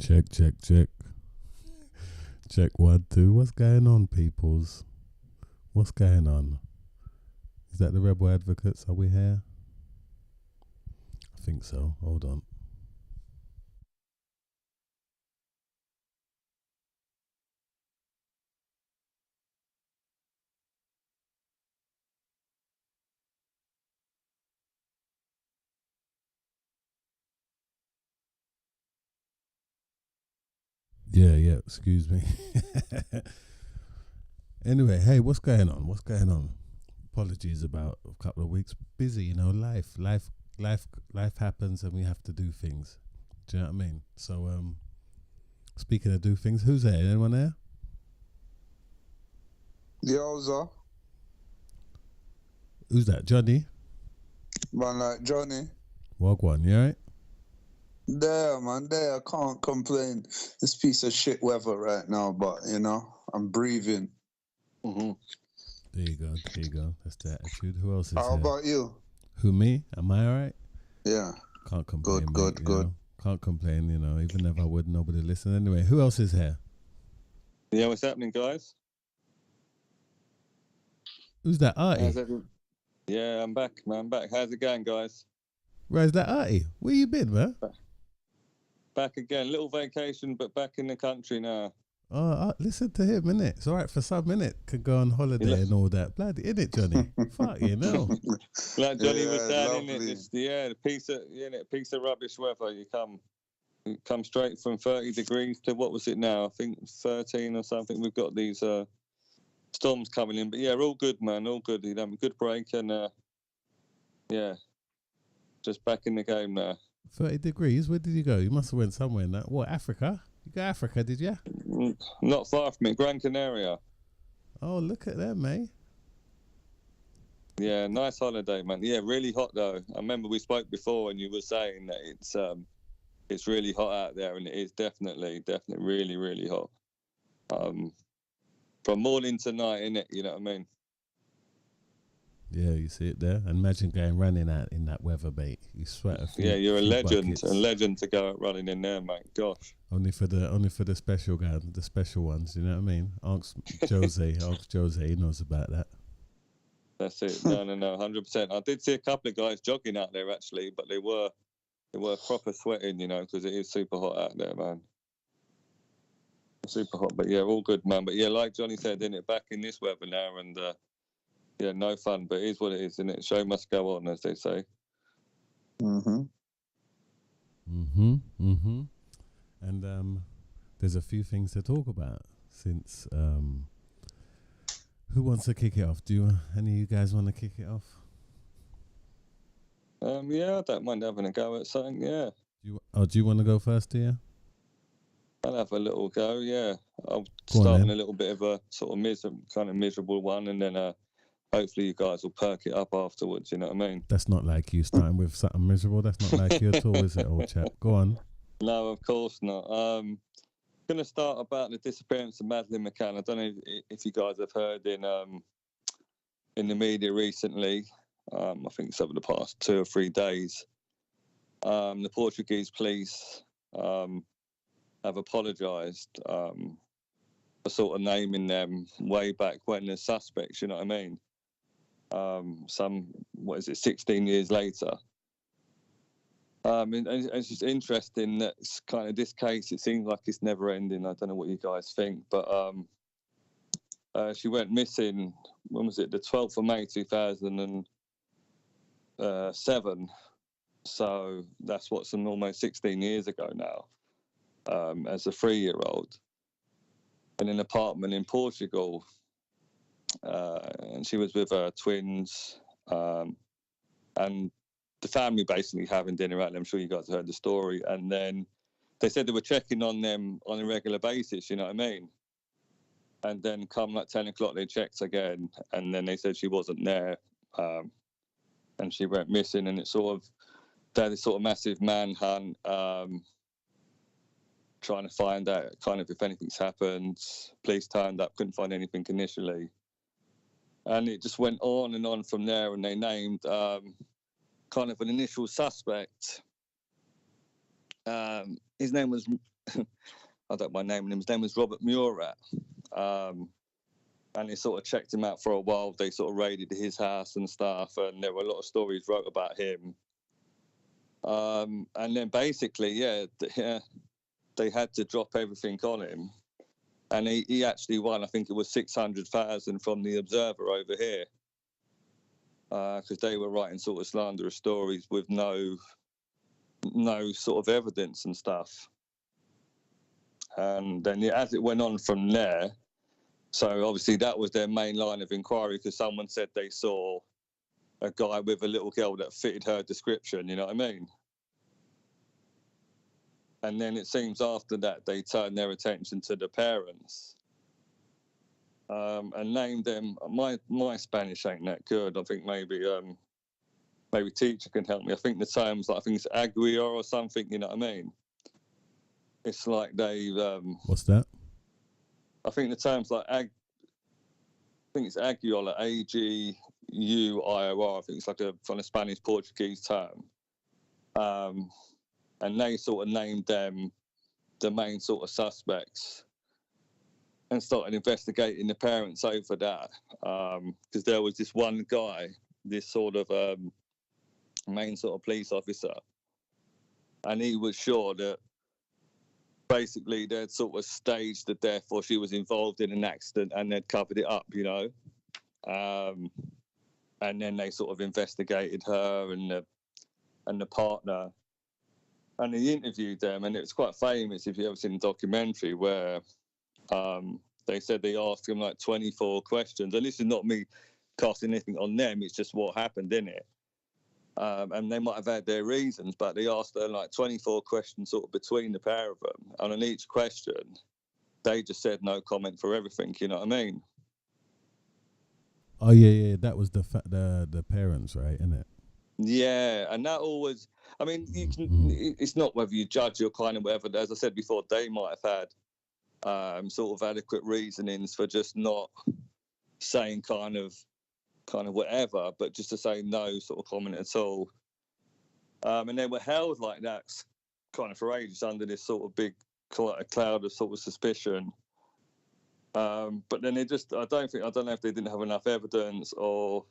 Check, check, check. Check 1, 2. What's going on, peoples? What's going on? Is that the Rebel Advocates? Are we here? I think so. Hold on. Yeah, excuse me. Anyway, hey, what's going on? What's going on? Apologies about a couple of weeks. Busy, life happens and we have to do things. Do you know what I mean? So, speaking of do things, who's there? Anyone there? Yoza. Who's that? Johnny? Man, like Johnny. Wagwan, you alright? There, man, there. I can't complain. This piece of shit weather right now, but, I'm breathing. Mm-hmm. There you go. That's the attitude. Who else is How here? about you? Who, me? Am I alright? Yeah. Can't complain, Good. Can't complain, even if I would, nobody listen. Anyway, who else is here? Yeah, what's happening, guys? Who's that, Artie? Yeah, I'm back, man. Back. How's it going, guys? Right, is that Artie? Where you been, man? Back again. Little vacation, but back in the country now. Oh, listen to him, innit? It's all right for some, innit? Could go on holiday and all that. Bloody, innit, Johnny? Fuck, Like Johnny was saying, lovely. the piece of rubbish weather. You come straight from 30 degrees to, what was it now? I think 13 or something. We've got these storms coming in. But yeah, all good, man. All good. A good break and, yeah, just back in the game now. 30 degrees? Where did you go? You must have went somewhere in that. What, Africa? You go Africa, did you? Not far from it, Gran Canaria. Oh, look at them, mate. Yeah, nice holiday, man. Yeah, really hot though. I remember we spoke before and you were saying that it's really hot out there, and it is definitely really, really hot. From morning to night, innit? You know what I mean? Yeah, you see it there. And imagine going running out in that weather, mate. You sweat a few. Yeah, you're a legend. Buckets. A legend to go out running in there, mate. Gosh. Only for the special guy, the special ones. You know what I mean? Ask Jose. He knows about that. That's it. No, 100%. I did see a couple of guys jogging out there actually, but they were proper sweating, because it is super hot out there, man. Super hot, but yeah, all good, man. But yeah, like Johnny said, innit, back in this weather now, and yeah, no fun, but it is what it is, innit? Show must go on, as they say. And there's a few things to talk about since. Who wants to kick it off? Any of you guys want to kick it off? Yeah, I don't mind having a go at something. Yeah. Do you want to go first, dear? I'll have a little go. Yeah, I'll start on a little bit of a sort of miserable one, and then hopefully you guys will perk it up afterwards. You know what I mean? That's not like you starting with something miserable. That's not like you at all, is it, old chap? Go on. No, of course not. Going to start about the disappearance of Madeline McCann. I don't know if you guys have heard in the media recently. I think it's over the past 2 or 3 days. The Portuguese police have apologised for sort of naming them way back when as suspects. You know what I mean? 16 years later. And it's just interesting that kind of this case, it seems like it's never ending. I don't know what you guys think, but she went missing, when was it? The 12th of May, 2007. So that's almost 16 years ago now, as a 3-year-old in an apartment in Portugal. And she was with her twins, and the family basically having dinner at them. I'm sure you guys heard the story. And then they said they were checking on them on a regular basis, you know what I mean? And then come like 10 o'clock, they checked again. And then they said she wasn't there. And she went missing. And they had this sort of massive manhunt, trying to find out kind of if anything's happened. Police turned up, couldn't find anything initially. And it just went on and on from there. And they named kind of an initial suspect. His name was I don't mind naming him. His name was Robert Murat. And they sort of checked him out for a while. They sort of raided his house and stuff, and there were a lot of stories wrote about him. And then basically, they had to drop everything on him. And he actually won, I think it was 600,000 from the Observer over here. Because they were writing sort of slanderous stories with no sort of evidence and stuff. And then as it went on from there, so obviously that was their main line of inquiry, because someone said they saw a guy with a little girl that fitted her description, you know what I mean? And then it seems after that they turned their attention to the parents and named them. My Spanish ain't that good. I think maybe teacher can help me. I think the terms, like, I think it's Aguirre or something, you know what I mean? It's like they... What's that? I think the terms like I think it's Aguirre, like Aguior. I think it's like from a Spanish Portuguese term. And they sort of named them the main sort of suspects and started investigating the parents over that. Because there was this one guy, this sort of main sort of police officer, and he was sure that basically they'd sort of staged the death, or she was involved in an accident and they'd covered it up, you know. And then they sort of investigated her and the partner, and he interviewed them, and it was quite famous if you ever seen the documentary where they said they asked him like 24 questions, and this is not me casting anything on them, it's just what happened, innit? And they might have had their reasons, but they asked her like 24 questions sort of between the pair of them. And on each question, they just said no comment for everything, you know what I mean? Oh, yeah. That was the parents, right, isn't it? Yeah, and that always, I mean, you can, it's not whether you judge your client or whatever. As I said before, they might have had sort of adequate reasonings for just not saying kind of whatever, but just to say no sort of comment at all. And they were held like that kind of for ages under this sort of big cloud of sort of suspicion. But then I don't know if they didn't have enough evidence, or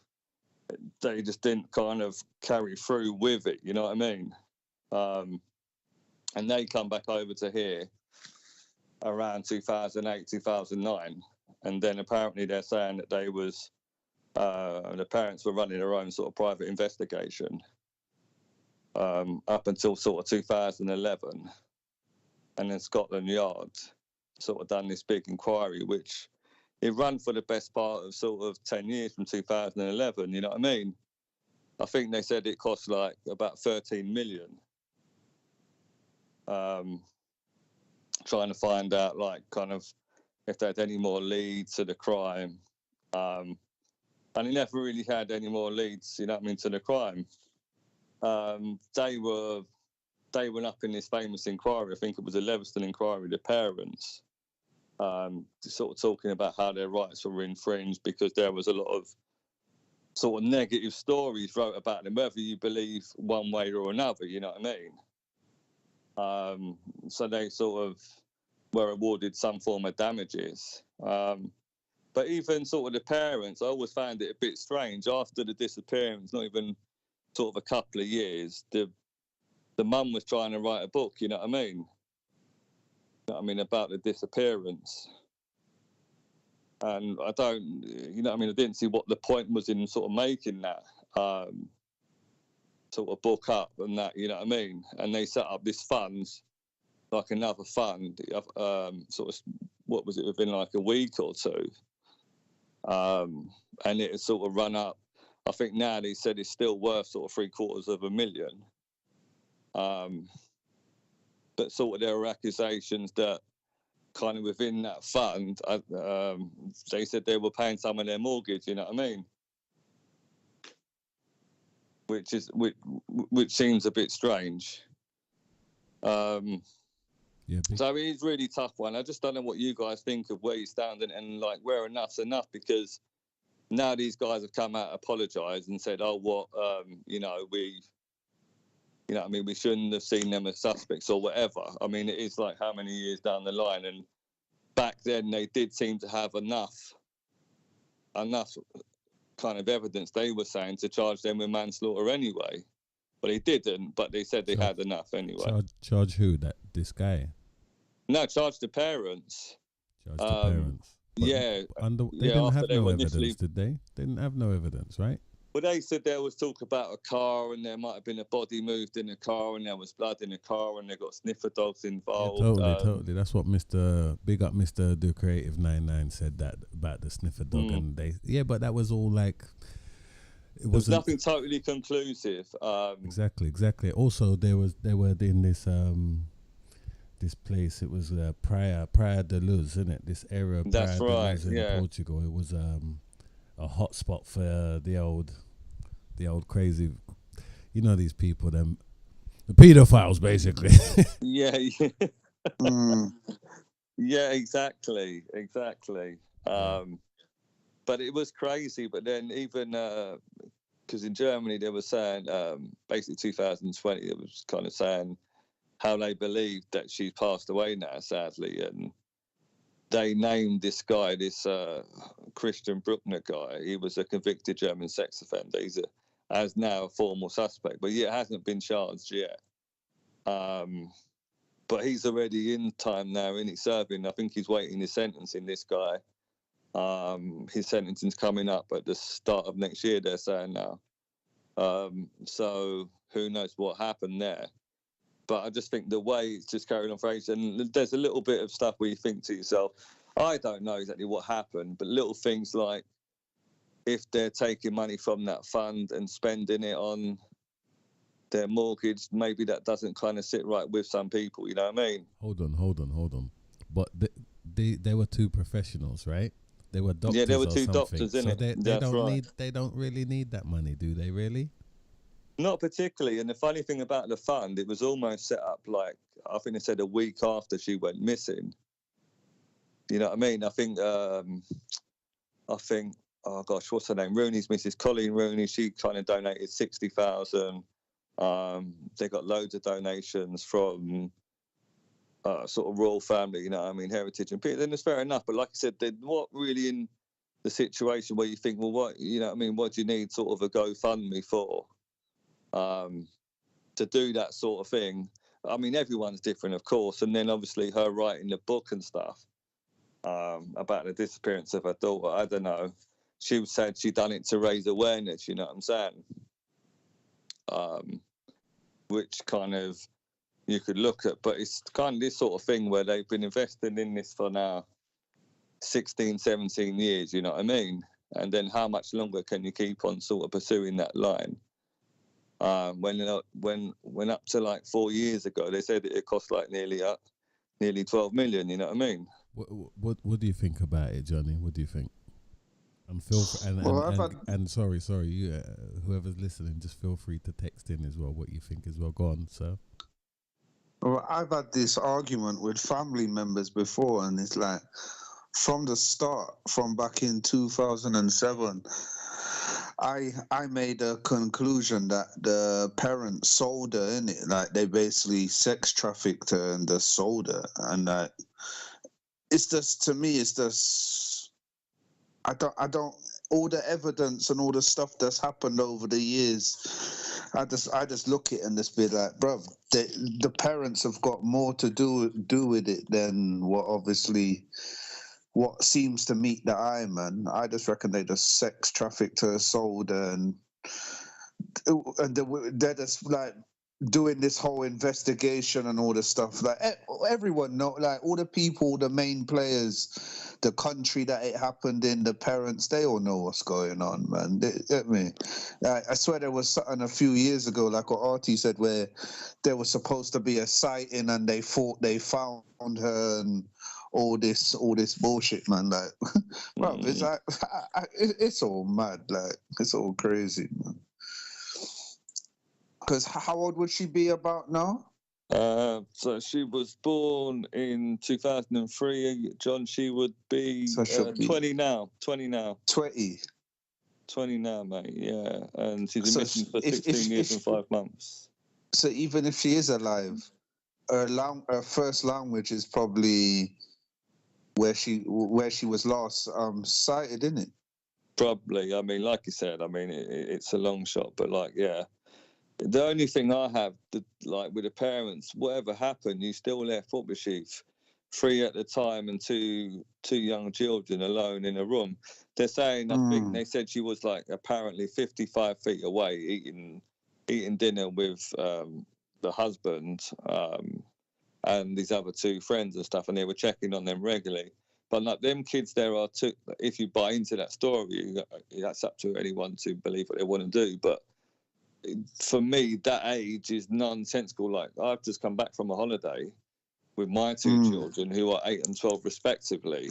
they just didn't kind of carry through with it, you know what I mean? And they come back over to here around 2008, 2009. And then apparently they're saying that the parents were running their own sort of private investigation up until sort of 2011. And then Scotland Yard sort of done this big inquiry, which it ran for the best part of sort of 10 years from 2011, you know what I mean? I think they said it cost like about 13 million. Trying to find out like kind of if they had any more leads to the crime. And he never really had any more leads, you know what I mean, to the crime. They went up in this famous inquiry, I think it was a Leviston inquiry, the parents, sort of talking about how their rights were infringed because there was a lot of sort of negative stories wrote about them, whether you believe one way or another, you know what I mean? So they sort of were awarded some form of damages. But even sort of the parents, I always found it a bit strange. After the disappearance, not even sort of a couple of years, the mum was trying to write a book, you know what I mean? You know what I mean, about the disappearance. And I don't, you know what I mean, I didn't see what the point was in sort of making that sort of book up and that, you know what I mean? And they set up this fund, like another fund, sort of, what was it, within like a week or two. And it had sort of run up. I think now they said it's still worth sort of $750,000. But sort of there were accusations that kind of within that fund, they said they were paying some of their mortgage, you know what I mean? Which seems a bit strange. So it's really tough one. I just don't know what you guys think of where you stand and like where enough's enough, because now these guys have come out, apologised and said, oh, what, you know, You know what I mean? We shouldn't have seen them as suspects or whatever. I mean, it is like how many years down the line, and back then they did seem to have enough kind of evidence, they were saying, to charge them with manslaughter anyway. But they didn't, but they said they had enough anyway. Charge who? This guy? No, charge the parents. Charge the parents. But yeah. They didn't have no evidence, did they? They didn't have no evidence, right? Well, they said there was talk about a car, and there might have been a body moved in a car, and there was blood in the car, and they got sniffer dogs involved. Yeah, totally. That's what Big Up Mr. The Creative 99 said that about the sniffer dog, and but that was all like. It was nothing totally conclusive. Exactly. Also, they were in this this place. It was Praia de Luz, isn't it? This area of Praia de Luz in Portugal. It was a hot spot for the old crazy, these people, the pedophiles, basically. Yeah. Yeah, exactly. But it was crazy. But then even because in Germany they were saying basically 2020, it was kind of saying how they believed that she's passed away now, sadly, and they named this guy, this Christian Bruckner guy. He was a convicted German sex offender. He's as now a formal suspect, but he hasn't been charged yet. But he's already in time now, and he's serving. I think he's waiting his sentencing. This guy, his sentencing's coming up at the start of next year, they're saying now. So who knows what happened there? But I just think the way it's just carried on for ages, and there's a little bit of stuff where you think to yourself, I don't know exactly what happened, but little things like if they're taking money from that fund and spending it on their mortgage, maybe that doesn't kind of sit right with some people, you know what I mean? Hold on. But they were two professionals, right? They were doctors. Yeah, they were two something. doctors, so innit? They don't really need that money, do they really? Not particularly. And the funny thing about the fund, it was almost set up like, I think they said a week after she went missing. You know what I mean? I think, oh gosh, what's her name? Rooney's Mrs. Colleen Rooney. She kind of donated 60,000. They got loads of donations from sort of royal family, you know what I mean, heritage and people. Then it's fair enough. But like I said, they're not really in the situation where you think, well, what, you know what I mean, what do you need sort of a GoFundMe for? To do that sort of thing. I mean, everyone's different, of course. And then obviously her writing the book and stuff about the disappearance of her daughter. I don't know. She said she done it to raise awareness, you know what I'm saying? Which kind of you could look at, but it's kind of this sort of thing where they've been investing in this for now 16, 17 years, you know what I mean? And then how much longer can you keep on sort of pursuing that line? When up to like 4 years ago, they said it cost like nearly 12 million. You know what I mean? What do you think about it, Johnny? What do you think? Sorry, you, whoever's listening, just feel free to text in as well what you think as well. Go on, sir. Well, I've had this argument with family members before, and it's like from the start, from back in 2007. I made a conclusion that the parents sold her, innit? Like they basically sex trafficked her and just sold her, and it's just, to me, it's just I don't all the evidence and all the stuff that's happened over the years. I just look at it and just be like, bruv, the parents have got more to do with it than what seems to meet the eye, man. I just reckon they just sex trafficked her, sold her, and they're just like doing this whole investigation and all this stuff. Like everyone know, like all the people, the main players, the country that it happened in, the parents, they all know what's going on, man. I swear there was something a few years ago, like what Artie said, where there was supposed to be a sighting and they thought they found her and all this bullshit, man. Like, bro, it's like it's all mad, like it's all crazy, man. Because how old would she be about now? So she was born in 2003. John, she would be 20 now. 20 now. 20. 20 now, mate. Yeah, and she's been missing for 16 years and 5 months. So even if she is alive, her first language is probably where she was last sighted, isn't it? Probably. I mean, like you said, I mean, it's a long shot, but like, yeah. The only thing I have, like with the parents, whatever happened, you still left, what was she, 3 at the time and two young children alone in a room. They're saying, I think they said she was like apparently 55 feet away eating dinner with the husband and these other 2 friends and stuff, and they were checking on them regularly. But like them kids, there are two. If you buy into that story, that's up to anyone to believe what they want to do. But for me, that age is nonsensical. Like, I've just come back from a holiday with my 2 children who are 8 and 12 respectively,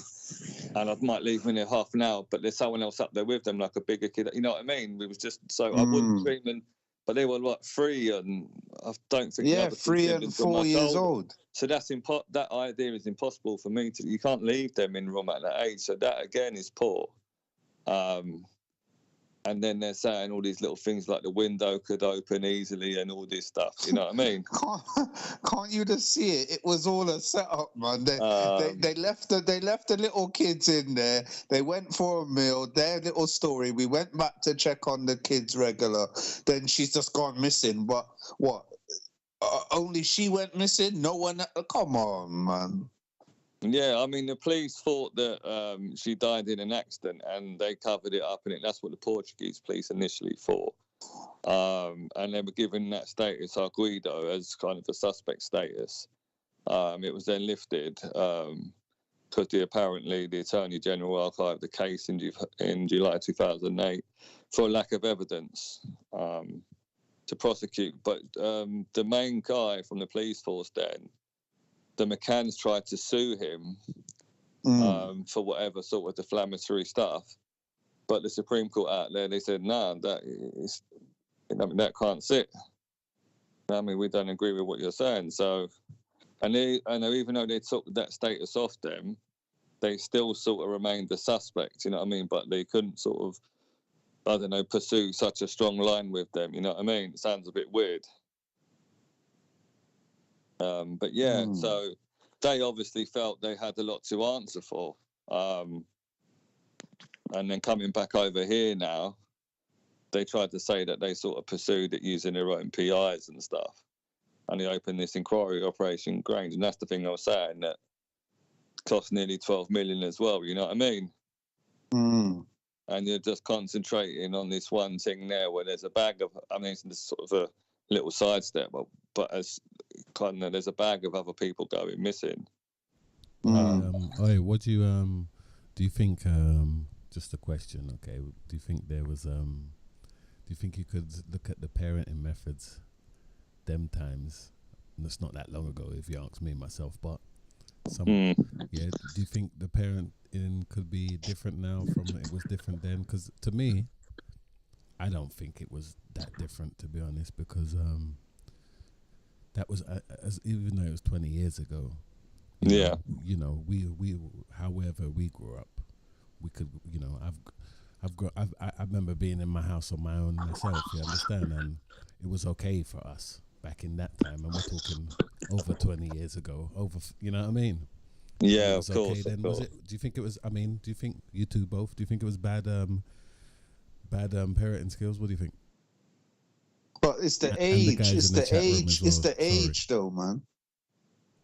and I might leave them in there half an hour, but there's someone else up there with them, like a bigger kid. You know what I mean? It was just so I wouldn't dream, but they were like 3, and I don't think the other 3 and 4 years old. So that's that idea is impossible for me to. You can't leave them in room at that age. So that again is poor. And then they're saying all these little things like the window could open easily and all this stuff. You know what I mean? Can't you just see it? It was all a setup, man. They left the little kids in there. They went for a meal. Their little story. We went back to check on the kids regular. Then she's just gone missing. But what? Only she went missing. No one. Come on, man. Yeah, I mean, the police thought that she died in an accident, and they covered it up, and that's what the Portuguese police initially thought. And they were given that status, Arguido, as kind of a suspect status. It was then lifted because apparently the Attorney General archived the case in July 2008 for lack of evidence to prosecute. But the main guy from the police force then, the McCanns tried to sue him for whatever sort of defamatory stuff, but the Supreme Court out there, they said, no, that can't sit. I mean, we don't agree with what you're saying. So, and even though they took that status off them, they still sort of remained a suspect, you know what I mean? But they couldn't sort of, I don't know, pursue such a strong line with them, you know what I mean? It sounds a bit weird. But yeah, so they obviously felt they had a lot to answer for. And then coming back over here now, they tried to say that they sort of pursued it using their own PIs and stuff. And they opened this inquiry, Operation Grange. And that's the thing I was saying, that cost nearly 12 million as well, you know what I mean? And you're just concentrating on this one thing there where there's a bag of, I mean, it's sort of a little sidestep, but as kind of there's a bag of other people going missing. What do you think? Just a question, okay? Do you think there was do you think you could look at the parenting methods them times? And it's not that long ago, if you ask me myself, but do you think the parenting could be different now from it was different then? Because to me, I don't think it was that different, to be honest, because that was even though it was 20 years ago. You know, we however we grew up, we could, you know, I remember being in my house on my own myself. You understand, and it was okay for us back in that time, and we're talking over 20 years ago. You know what I mean? Yeah, it was of course. Okay, then was it? Do you think it was? I mean, do you think you two both? Do you think it was bad parenting skills? What do you think? But it's the age. It's the age. It's the age, though, man.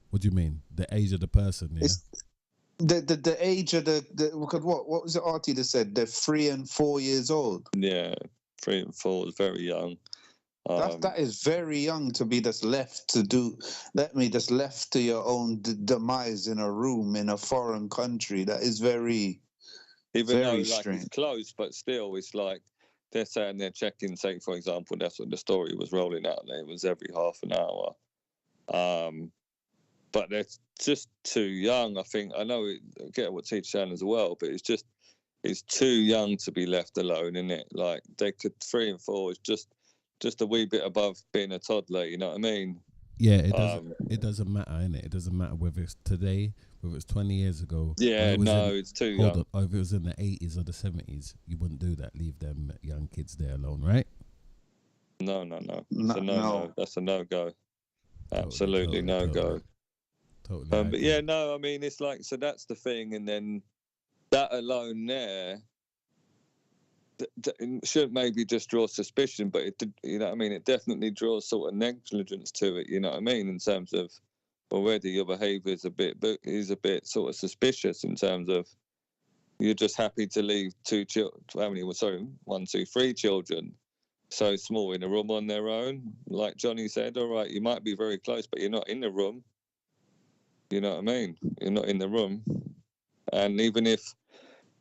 What do you mean? The age of the person? Yeah. It's the age of the what was it? Artie that said they're 3 and 4 years old. Yeah, 3 and 4 is very young. That is very young to be just left to your own demise in a room in a foreign country. That is very, even very though strange. It's close, but still, it's like they're saying they're checking. Say, for example, that's what the story was rolling out there. It was every half an hour. But they're just too young. I think I know. I get what Teacher's saying as well, but it's too young to be left alone, isn't it? Like they could 3 and 4 is just a wee bit above being a toddler. You know what I mean? Yeah, it doesn't matter, innit? It doesn't matter whether it's today, whether it's 20 years ago. Yeah, it's too young. Or if it was in the 80s or the 70s, you wouldn't do that. Leave them young kids there alone, right? No. It's a no. No. That's a no-go. Absolutely no-go. Totally. But yeah, no, I mean, it's like, so that's the thing. And then that alone there should maybe just draw suspicion, but it, you know what I mean? It definitely draws sort of negligence to it, you know what I mean? In terms of already your behaviour is a bit sort of suspicious in terms of you're just happy to leave three children so small in a room on their own. Like Johnny said, all right, you might be very close, but you're not in the room. You know what I mean? You're not in the room. And even if,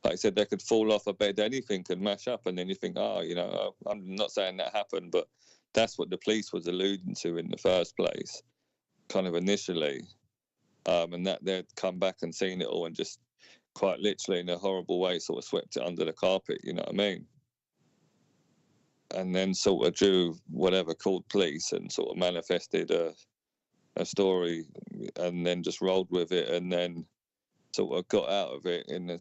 like I said, they could fall off a bed, anything could mash up, and then you think, I'm not saying that happened, but that's what the police was alluding to in the first place, kind of initially, and that they'd come back and seen it all and just quite literally in a horrible way sort of swept it under the carpet, you know what I mean? And then sort of drew whatever called police and sort of manifested a story and then just rolled with it and then sort of got out of it in a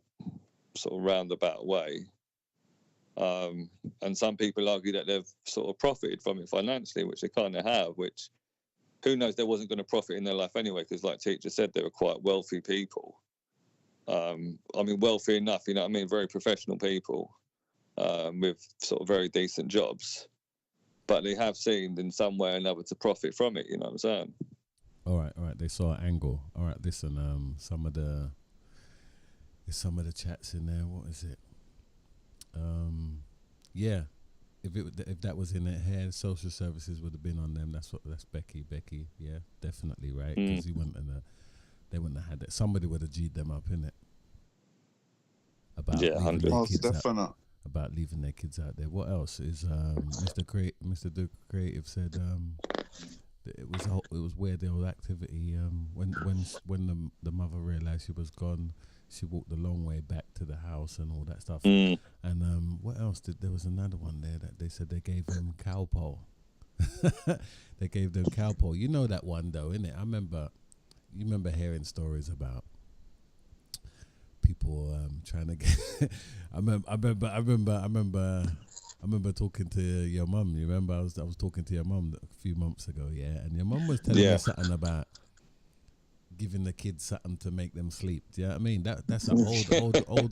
sort of roundabout way. And some people argue that they've sort of profited from it financially, which they kind of have, which who knows, they wasn't going to profit in their life anyway, because like Teacher said, they were quite wealthy people. I mean, wealthy enough, you know what I mean, very professional people with sort of very decent jobs, but they have seemed in some way or another to profit from it, you know what I'm saying? All right. They saw an angle. All right, listen. Some of the chats in there. What is it? Yeah. If that was in their hair, social services would have been on them. That's Becky. Yeah, definitely right. Because they wouldn't have had that. Somebody would have G'd them up, innit? About leaving their kids out. About leaving their kids out there. What else is Mr. Duke Creative said? It was weird, the old activity. When the mother realised she was gone, she walked a long way back to the house and all that stuff. And what else there was another one there that they said they gave them cowpole. They gave them cowpole. You know that one though, innit? You remember hearing stories about people trying to get. I remember talking to your mum. You remember I was talking to your mum a few months ago, yeah, and your mum was telling me something about giving the kids something to make them sleep. Do you know what I mean? That's an old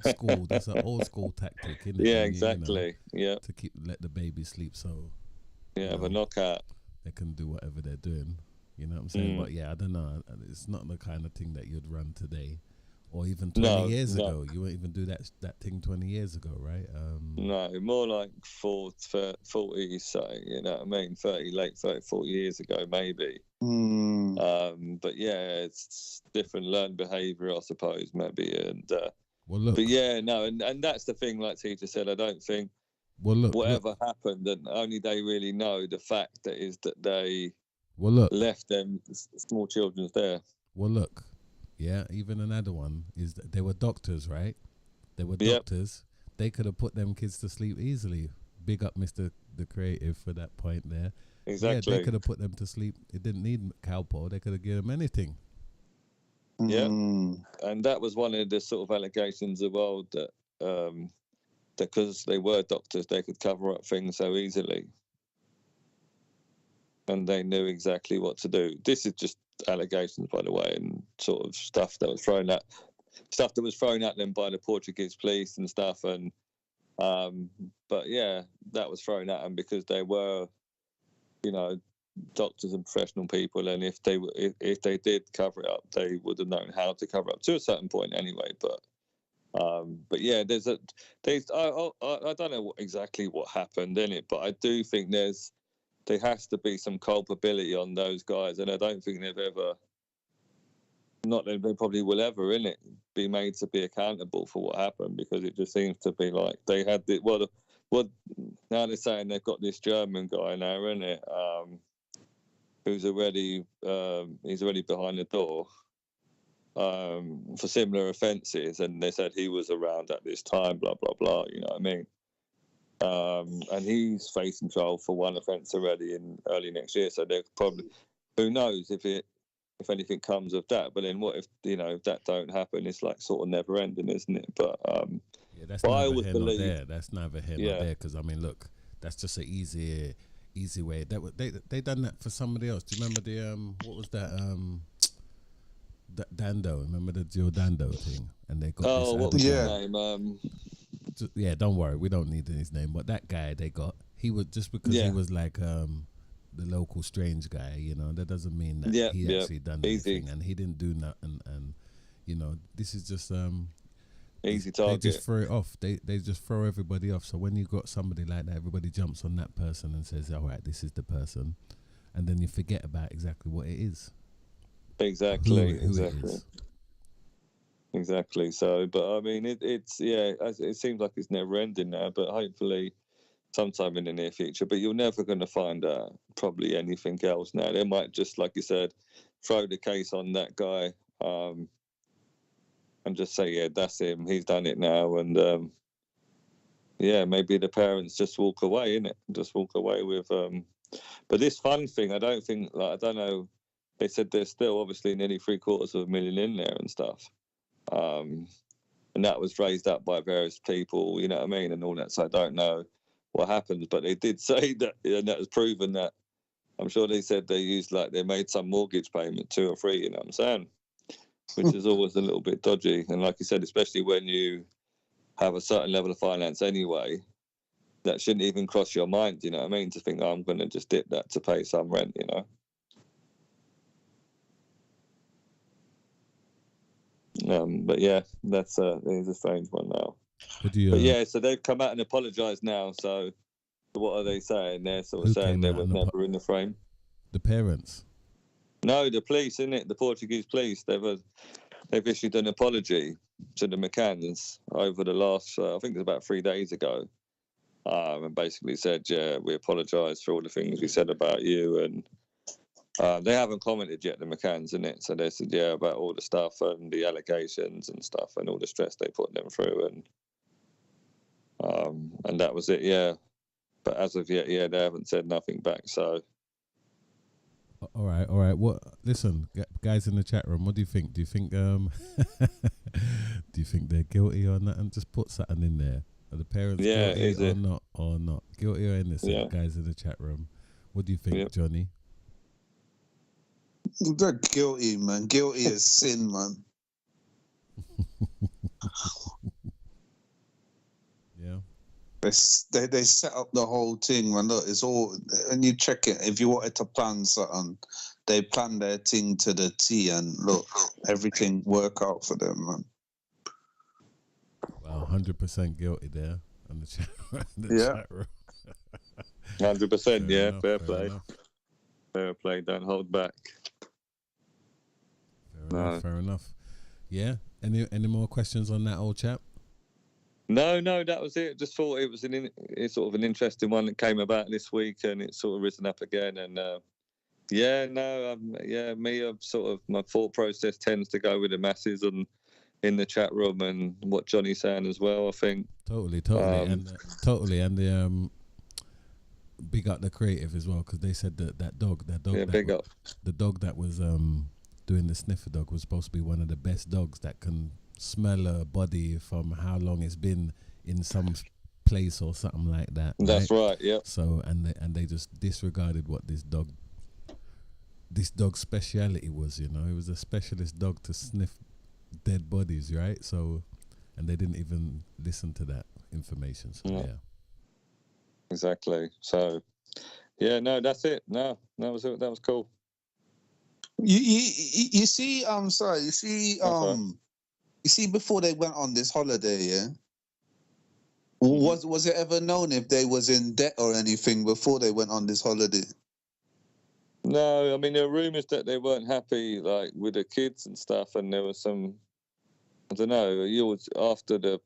school. That's an old school tactic, isn't it? Yeah, exactly. To let the baby sleep, so have a knockout. They can do whatever they're doing. You know what I'm saying? But yeah, I don't know. It's not the kind of thing that you'd run today. Or even 20 years ago. You wouldn't even do that thing 20 years ago, right? No, more like 40, say, you know what I mean? 40 years ago, maybe. But yeah, it's different learned behaviour, I suppose, maybe. And well, look. But yeah, no, and that's the thing, like Teacher said, I don't think whatever happened, and only they really know the fact that is that they left them small children there. Well, look. Yeah, even another one is that they were doctors, right? They were doctors. They could have put them kids to sleep easily. Big up Mr. The Creative for that point there. Exactly. Yeah, they could have put them to sleep. It didn't need cowpole. They could have given them anything. Yeah, and that was one of the sort of allegations of old that because they were doctors, they could cover up things so easily. And they knew exactly what to do. This is just allegations, by the way, and sort of stuff that was thrown at them by the Portuguese police and stuff. And but yeah, that was thrown at them because they were, you know, doctors and professional people, and if they did cover it up, they would have known how to cover it up to a certain point anyway. But yeah, I don't know exactly what happened in it, but I do think there has to be some culpability on those guys, and I don't think they probably will ever in it be made to be accountable for what happened, because it just seems to be like they had the well now they're saying they've got this German guy now, isn't it? Who's already he's already behind the door for similar offences, and they said he was around at this time, blah blah blah. You know what I mean? And he's facing trial for one offence already in early next year. So they're probably, who knows if anything comes of that. But then what if that don't happen? It's like sort of never ending, isn't it? But yeah, that's neither here nor there. That's neither here nor there. Because I mean, look, that's just an easy easy way. They done that for somebody else. Do you remember the what was that Dando? Remember the Jill Dando thing? And they got this. What was his Yeah. name? Yeah, don't worry, we don't need his name. But that guy they got, he was just because he was like the local strange guy, you know. That doesn't mean that he actually done anything, and he didn't do nothing. And you know, this is just easy target. They just throw it off. They just throw everybody off. So when you got somebody like that, everybody jumps on that person and says, "All right, this is the person," and then you forget about exactly what it is. Exactly. Who it is. Exactly. So, but I mean, it seems like it's never ending now. But hopefully, sometime in the near future. But you're never going to find probably anything else now. They might just, like you said, throw the case on that guy and just say, yeah, that's him. He's done it now, and maybe the parents just walk away, innit? Just walk away with. But this fund thing, I don't know. They said there's still obviously nearly $750,000 in there and stuff. And that was raised up by various people, you know what I mean, and all that. So I don't know what happens, but they did say that, and that was proven that. I'm sure they said they made some mortgage payment, 2 or 3, you know what I'm saying, which is always a little bit dodgy. And like you said, especially when you have a certain level of finance anyway, that shouldn't even cross your mind, you know what I mean, to think, I'm going to just dip that to pay some rent, you know. But yeah, that's it's a strange one now. But yeah, so they've come out and apologised now. So what are they saying? They're sort of saying they were never in the frame. The parents? No, the police, isn't it? The Portuguese police. They've issued an apology to the McCanns over the last, I think it was about 3 days ago, and basically said, yeah, we apologise for all the things we said about you, and they haven't commented yet, the McCanns, in it. So they said, yeah, about all the stuff and the allegations and stuff and all the stress they put them through, and that was it, yeah. But as of yet, yeah, they haven't said nothing back. So, all right. What? Listen, guys in the chat room, what do you think? Do you think do you think they're guilty or not? And just put something in there. Are the parents guilty or not? Guilty or innocent? Yeah. Guys in the chat room, what do you think, Johnny? They're guilty, man. Guilty as sin, man. Yeah. They set up the whole thing, man. Look, it's all, and you check it. If you wanted to plan something, they plan their thing to the T, and look, everything work out for them, man. Well, 100% guilty there on the chat room. 100%, yeah. Fair play. Enough. Fair play. Don't hold back. Fair enough. Yeah. Any more questions on that old chap? No, that was it. Just thought it was it's sort of an interesting one that came about this week, and it's sort of risen up again. And my thought process tends to go with the masses and in the chat room, and what Johnny's saying as well. I think totally, and the big up the creative as well, because they said that dog, the dog that was doing the sniffer dog was supposed to be one of the best dogs that can smell a body from how long it's been in some place or something like that. That's right. Yeah. So and they just disregarded what this dog's speciality was. You know, it was a specialist dog to sniff dead bodies, right? So, and they didn't even listen to that information. So yeah. Exactly. So, yeah, no, that's it. No, that was it. That was cool. You see, you see, before they went on this holiday, yeah, was it ever known if they was in debt or anything before they went on this holiday? No, I mean, there were rumours that they weren't happy, like, with the kids and stuff, and there was some, I don't know, after the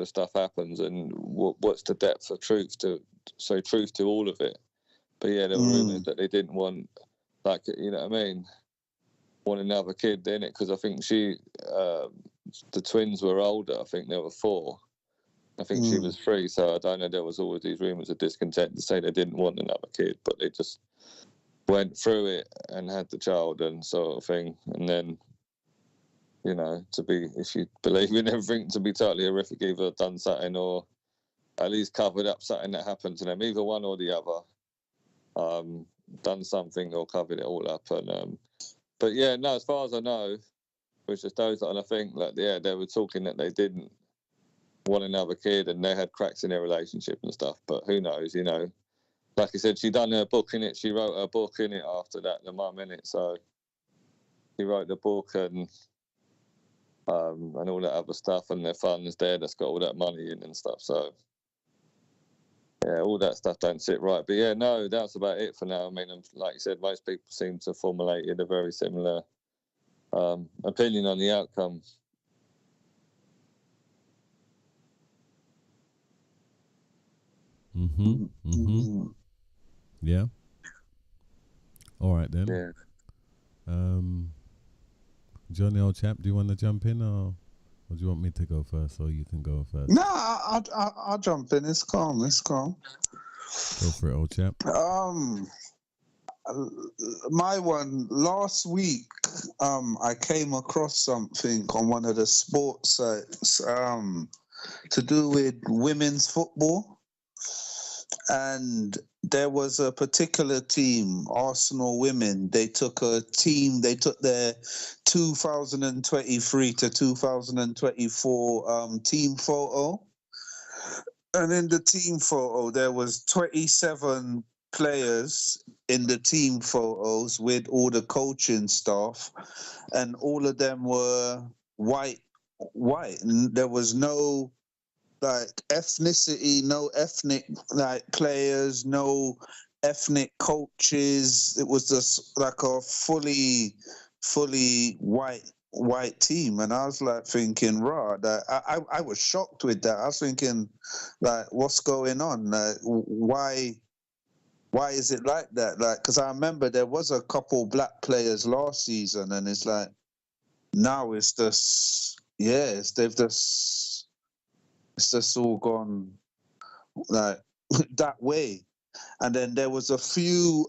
stuff happens, and what's the depth of truth to all of it. But yeah, there were rumours that they didn't want, like, you know what I mean, want another kid in it, because I think the twins were older. I think they were 4. I think she was 3. So I don't know. There was always these rumours of discontent to say they didn't want another kid, but they just went through it and had the child and sort of thing. And then, you know, if you believe in everything, to be totally horrific, either done something or at least covered up something that happened to them, either one or the other. done something or covered it all up. And but yeah, no, as far as I know, it was just those, and I think that they were talking that they didn't want another kid and they had cracks in their relationship and stuff. But who knows, Like I said, she done her book in it. She wrote her book in it after that, the mum in it. So she wrote the book and all that other stuff, and their funds there that's got all that money in and stuff. So yeah, all that stuff don't sit right. But yeah, no, that's about it for now. I mean, like you said, most people seem to formulate a very similar opinion on the outcome. Yeah. All right then. Yeah. Johnny, old chap, do you want to jump in, or do you want me to go first, or you can go first? No, I'll jump in. It's calm. Go for it, old chap. My one last week, I came across something on one of the sports sites, to do with women's football, and there was a particular team, Arsenal women. They took their 2023 to 2024 team photo, and in the team photo there was 27 players in the team photos with all the coaching staff, and all of them were white. And there was no ethnicity, no ethnic players, no ethnic coaches. It was just like a fully white team, and I was thinking, raw. That I was shocked with that. I was thinking, what's going on? Why is it like that? Because I remember there was a couple black players last season, and it's now it's just it's just all gone that way. And then there was a few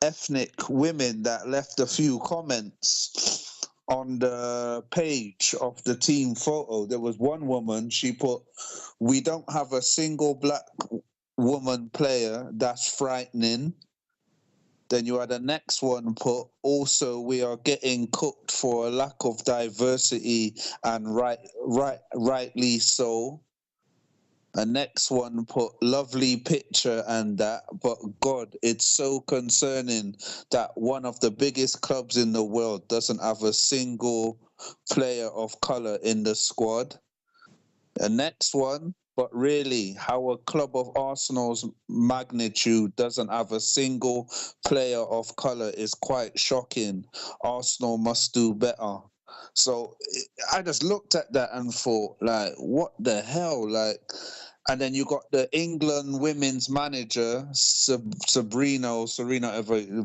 ethnic women that left a few comments on the page of the team photo. There was one woman, she put, "We don't have a single black woman player. That's frightening." Then you had the next one put, "Also, we are getting cooked for a lack of diversity, and rightly so." The next one put, "Lovely picture and that, but God, it's so concerning that one of the biggest clubs in the world doesn't have a single player of color in the squad." The next one, "But really, how a club of Arsenal's magnitude doesn't have a single player of color is quite shocking. Arsenal must do better." So I just looked at that and thought, what the hell? And then you got the England women's manager, Serena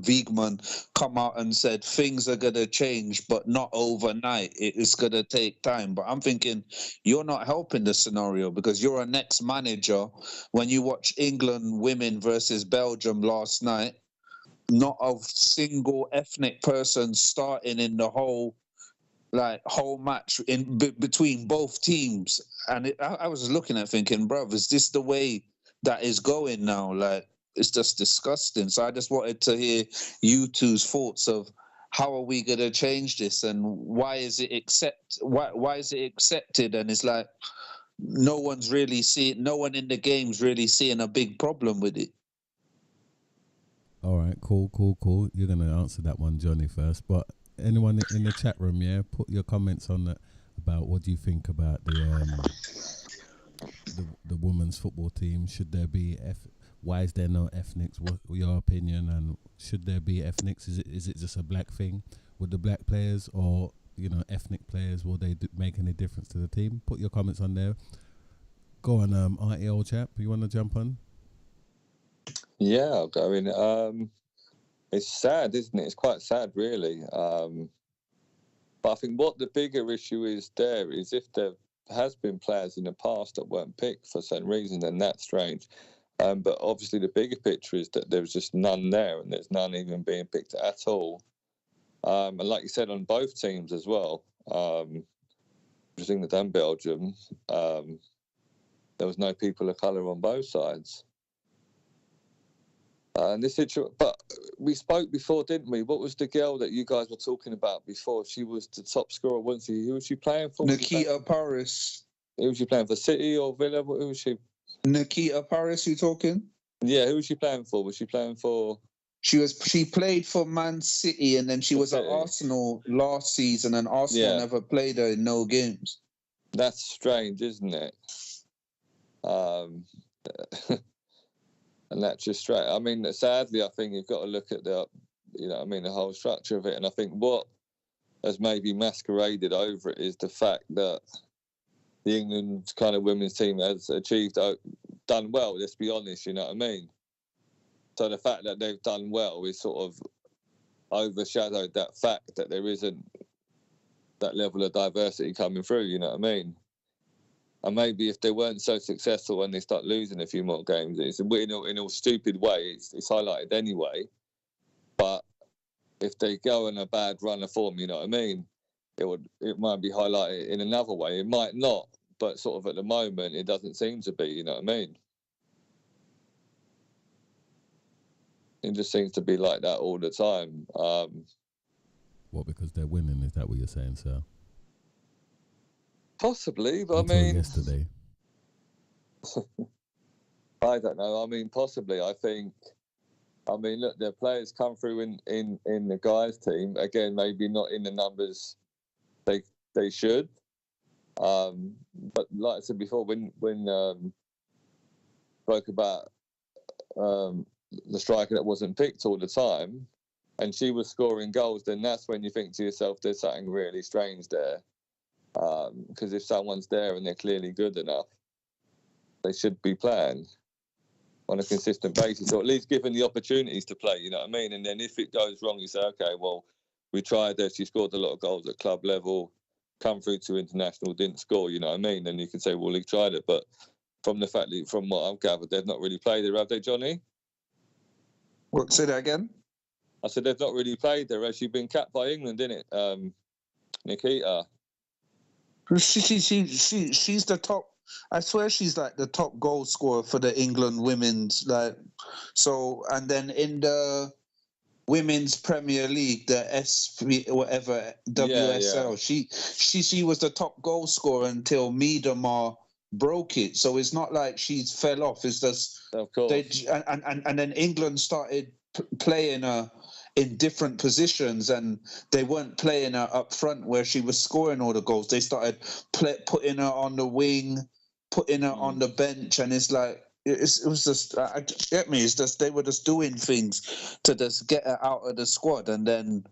Wiegman, come out and said things are going to change, but not overnight. It's going to take time. But I'm thinking, you're not helping the scenario, because you're a next manager. When you watch England women versus Belgium last night, not a single ethnic person starting in the whole match in between both teams. And I was looking at thinking, bruv, is this the way that is going now? It's just disgusting. So I just wanted to hear you two's thoughts of how are we going to change this, and why is it accepted? And it's no one in the game's really seeing a big problem with it. All right, cool. You're going to answer that one, Johnny, first. But anyone in the chat room, put your comments on that about what do you think about the women's football team. Should there be why is there no ethnics? What your opinion? And should there be ethnics? Is it just a black thing with the black players, or ethnic players? Will they make any difference to the team? Put your comments on there. Go on, Artie, old chap. You want to jump on? Yeah, I'll go in. It's sad, isn't it? It's quite sad, really. But I think what the bigger issue is there is if there has been players in the past that weren't picked for certain reasons, then that's strange. But obviously the bigger picture is that there's just none there, and there's none even being picked at all. And like you said, on both teams as well, England and Belgium, there was no people of colour on both sides. And this situation, but we spoke before, didn't we? What was the girl that you guys were talking about before? She was the top scorer, wasn't she? Who was she playing for? Nikita Paris. Who was she playing for? City or Villa? Who was she? Nikita Paris, you talking? Yeah, who was she playing for? Was she playing for? She played for Man City, and then she was at City. Arsenal last season, and Arsenal never played her in no games. That's strange, isn't it? And that's just straight. I mean, sadly, I think you've got to look at the, the whole structure of it. And I think what has maybe masqueraded over it is the fact that the England kind of women's team has done well. Let's be honest, you know what I mean? So the fact that they've done well is sort of overshadowed that fact that there isn't that level of diversity coming through, you know what I mean? And maybe if they weren't so successful when they start losing a few more games, it's in a stupid way, it's highlighted anyway. But if they go on a bad run of form, you know what I mean, it might be highlighted in another way. It might not, but sort of at the moment, it doesn't seem to be, you know what I mean? It just seems to be like that all the time. What, because they're winning? Is that what you're saying, sir? Possibly, but Until I mean, yesterday. I don't know. I mean, possibly. I mean, look, their players come through in the guys' team again. Maybe not in the numbers they should. But like I said before, when spoke about the striker that wasn't picked all the time, and she was scoring goals, then that's when you think to yourself, there's something really strange there. Because if someone's there and they're clearly good enough, they should be playing on a consistent basis, or at least given the opportunities to play, you know what I mean? And then if it goes wrong, you say, okay, well, we tried her, she scored a lot of goals at club level, come through to international, didn't score, you know what I mean? Then you can say, well, he tried it. But from the fact that, from what I've gathered, they've not really played her, have they, Johnny? What, say that again? I said they've not really played her. Has she been capped by England, didn't it, Nikita? She's the top. I swear she's like the top goal scorer for the England women's, like, so. And then in the Women's Premier League, the SP whatever WSL, she was the top goal scorer until Miedemar broke it. So it's not like she's fell off. It's just of course. And then England started playing her in different positions, and they weren't playing her up front where she was scoring all the goals. They started putting her on the wing, putting her on the bench, and it's like it was just get me. It's just they were just doing things to just get her out of the squad. And then,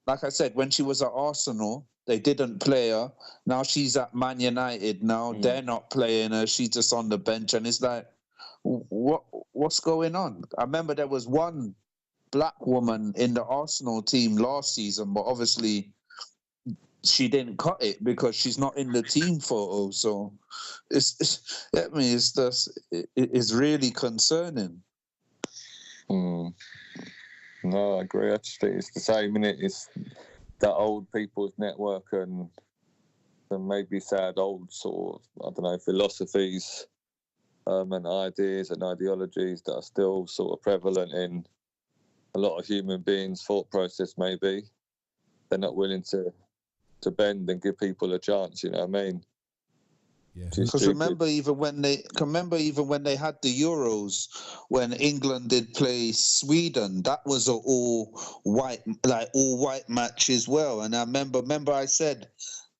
like I said, when she was at Arsenal, they didn't play her. Now she's at Man United. Now they're not playing her. She's just on the bench, and it's like, what's going on? I remember there was one black woman in the Arsenal team last season, but obviously she didn't cut it because she's not in the team photo. So it's really concerning. No, I agree. I just think it's the same, innit? It's that old people's network and maybe sad old sort of, I don't know, philosophies and ideas and ideologies that are still sort of prevalent in a lot of human beings' thought process. Maybe they're not willing to bend and give people a chance, you know what I mean? Yeah. Because remember even when they had the Euros, when England did play Sweden, that was a all white match as well. And I remember I said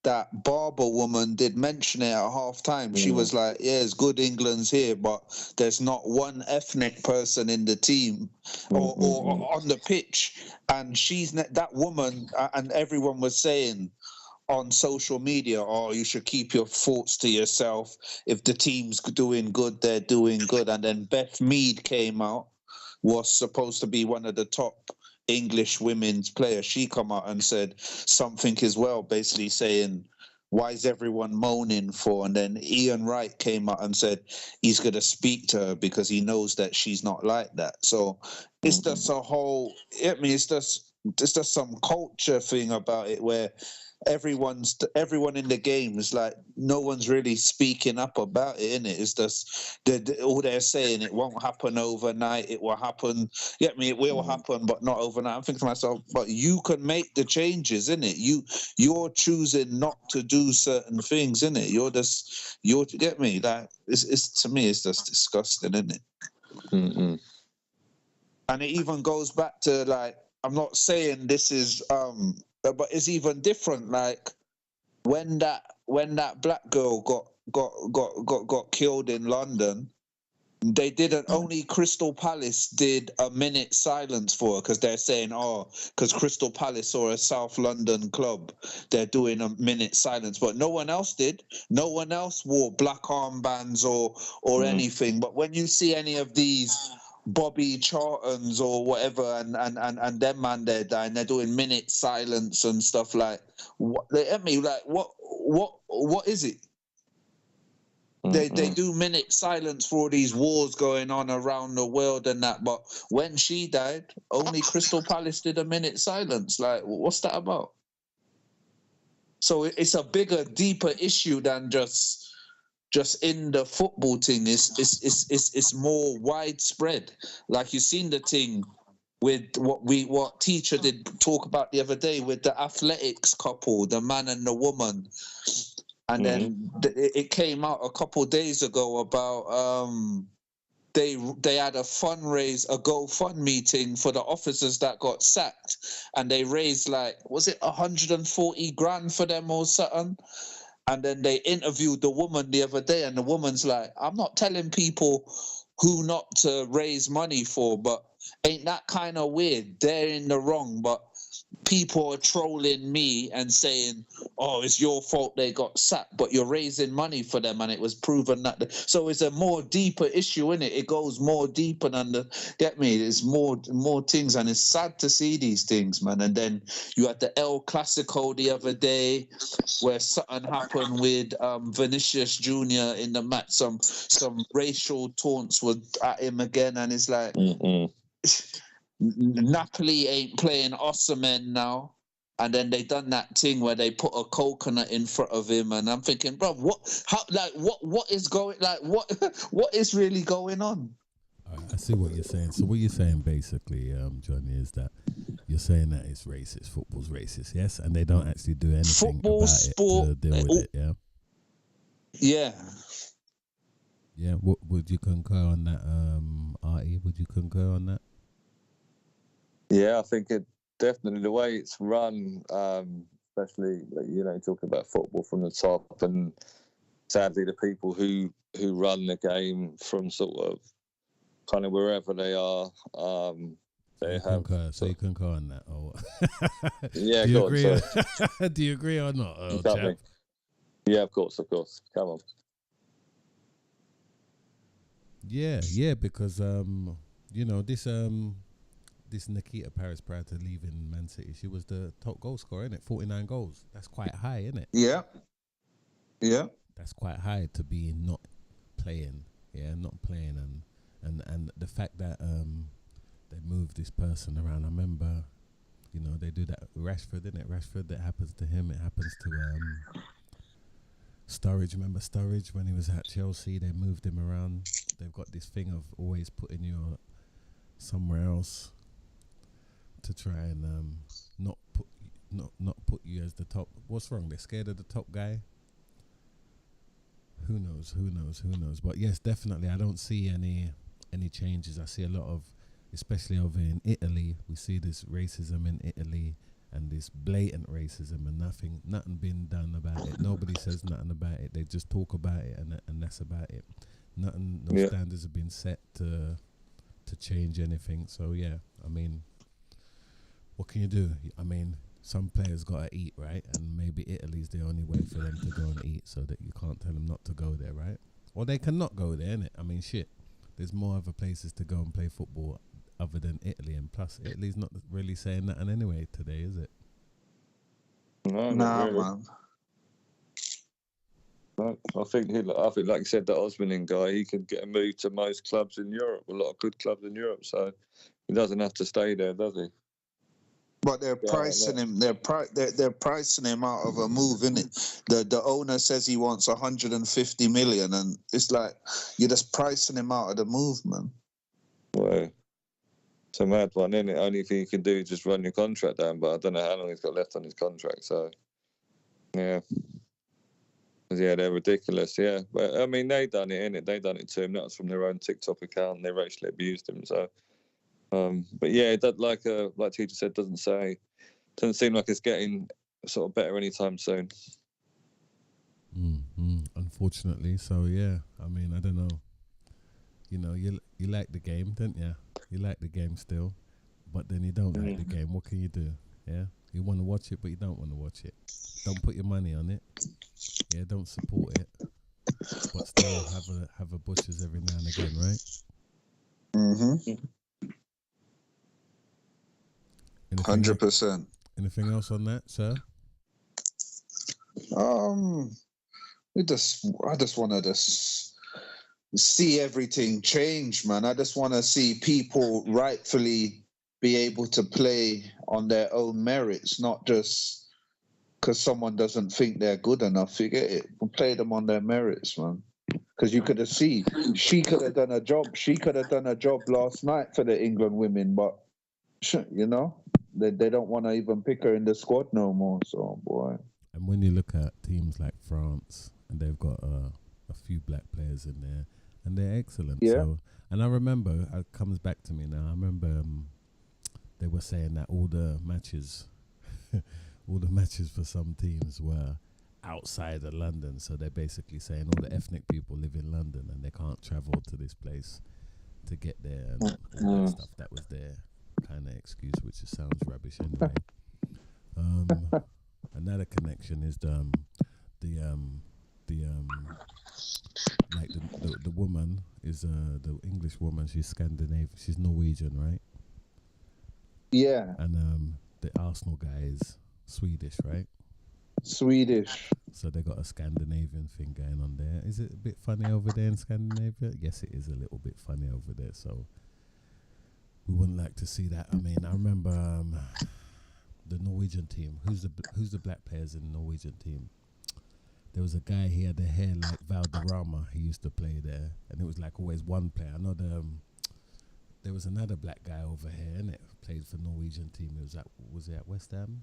that Barber woman did mention it at half time. She was like, yeah, it's good England's here, but there's not one ethnic person in the team or on the pitch. And she's that woman, and everyone was saying on social media, oh, you should keep your thoughts to yourself. If the team's doing good, they're doing good. And then Beth Mead came out, was supposed to be one of the top English women's players. She come out and said something as well, basically saying, why is everyone moaning for? And then Ian Wright came out and said he's going to speak to her because he knows that she's not like that. So it's just a whole, I mean, it's just some culture thing about it where everyone in the game is like no one's really speaking up about it, innit? It's just all they're saying, it won't happen overnight, it will happen. Get me? It will happen, but not overnight. I'm thinking to myself, but you can make the changes, innit? You're choosing not to do certain things, innit? You're get me? Like it's to me, it's just disgusting, innit? Mm-mm. And it even goes back to, like, I'm not saying this is but it's even different. Like when that black girl got killed in London, they didn't. Only Crystal Palace did a minute silence for her, because they're saying, because Crystal Palace or a South London club, they're doing a minute silence, but no one else did. No one else wore black armbands or anything. But when you see any of these Bobby Charltons or whatever, and them man there dying, they're doing minute silence and stuff like. What they at me like? What is it? They do minute silence for all these wars going on around the world and that, but when she died, only Crystal Palace did a minute silence. Like, what's that about? So it's a bigger, deeper issue than just in the football thing. It's more widespread. Like, you seen the thing with what teacher did talk about the other day with the athletics couple, the man and the woman. And then it came out a couple of days ago about they had a GoFundMe thing for the officers that got sacked, and they raised, like, was it 140 grand for them or something? And then they interviewed the woman the other day, and the woman's like, I'm not telling people who not to raise money for, but ain't that kind of weird? They're in the wrong, but people are trolling me and saying, it's your fault they got sacked, but you're raising money for them, and it was proven that. So it's a more deeper issue, in it. It goes more deeper than get me? There's more things, and it's sad to see these things, man. And then you had the El Clasico the other day, where something happened with Vinicius Jr. in the match. Some racial taunts were at him again, and it's like. Napoli ain't playing Osimhen now, and then they done that thing where they put a coconut in front of him, and I'm thinking, bro, what is going, like, what is really going on? I see what you're saying. So what you're saying basically, Johnny, is that you're saying that it's racist, football's racist, yes, and they don't actually do anything about sport, it to deal with it, yeah. Yeah. Would you concur on that, Artie? Would you concur on that? Yeah, I think it definitely, the way it's run, especially, talking about football from the top, and sadly the people who run the game from sort of kind of wherever they are, they have. So you concur on that? Oh, yeah. Do you agree? Do you agree or not? Chap? Yeah, of course. Come on. Yeah, because this Nikita Paris, prior to leaving Man City, she was the top goal scorer, innit? 49 goals. That's quite high, innit? Yeah. That's quite high to be not playing. Yeah, not playing, and the fact that they moved this person around. I remember, they do that with Rashford, innit? Rashford, that happens to him. It happens to Sturridge. Remember Sturridge when he was at Chelsea? They moved him around. They've got this thing of always putting you somewhere else to try and not put you as the top. What's wrong? They're scared of the top guy. Who knows? But yes, definitely, I don't see any changes. I see a lot of, especially over in Italy, we see this racism in Italy, and this blatant racism, and nothing being done about it. Nobody says nothing about it. They just talk about it, and that's about it. No standards have been set to change anything. So yeah, I mean, what can you do? I mean, some players gotta eat, right? And maybe Italy's the only way for them to go and eat, so that you can't tell them not to go there, right? Or they cannot go there, innit? I mean, shit, there's more other places to go and play football other than Italy, and plus Italy's not really saying nothing anyway today, is it? No, nah, really. man. No, I think, like you said, that Osimhen guy, he can get a move to most clubs in Europe, a lot of good clubs in Europe, so he doesn't have to stay there, does he? But they're pricing him. They're pricing him out of a move, innit? The owner says he wants 150 million, and it's like you're just pricing him out of the move, man. Well, it's a mad one, isn't it? Only thing you can do is just run your contract down, but I don't know how long he's got left on his contract. So, yeah. Yeah, they're ridiculous, yeah. But, I mean, they done it, innit? They done it to him. That was from their own TikTok account. They racially abused him, so... but yeah, that like Teacher said, doesn't seem like it's getting sort of better anytime soon. Unfortunately, so yeah. I mean, I don't know. You know, you like the game, don't you? You like the game still, but then you don't like the game. What can you do? Yeah, you want to watch it, but you don't want to watch it. Don't put your money on it. Yeah, don't support it, but still have a butchers every now and again, right? Mm-hmm. 100%. Anything else on that, sir? I just want to see everything change, man. I just want to see people rightfully be able to play on their own merits, not just because someone doesn't think they're good enough. You get it? Play them on their merits, man. Because you could have seen she could have done a job. She could have done a job last night for the England women, but you know. They don't want to even pick her in the squad no more. So, boy. And when you look at teams like France, and they've got a few black players in there, and they're excellent. Yeah. So, and I remember, it comes back to me now, I remember they were saying that all the matches for some teams were outside of London. So they're basically saying all the ethnic people live in London and they can't travel to this place to get there and all that stuff. That was their kind of excuse, which sounds rubbish anyway. Another connection is the woman is the English woman. She's Scandinavian. She's Norwegian, right? Yeah. And the Arsenal guy is Swedish, right? Swedish. So they got a Scandinavian thing going on there. Is it a bit funny over there in Scandinavia? Yes, it is a little bit funny over there. So we wouldn't like to see that. I mean, I remember the Norwegian team. Who's the black players in the Norwegian team? There was a guy, he had the hair like Valderrama. He used to play there, and it was like always one player. I know there was another black guy over here, and it played for Norwegian team. Was it at West Ham?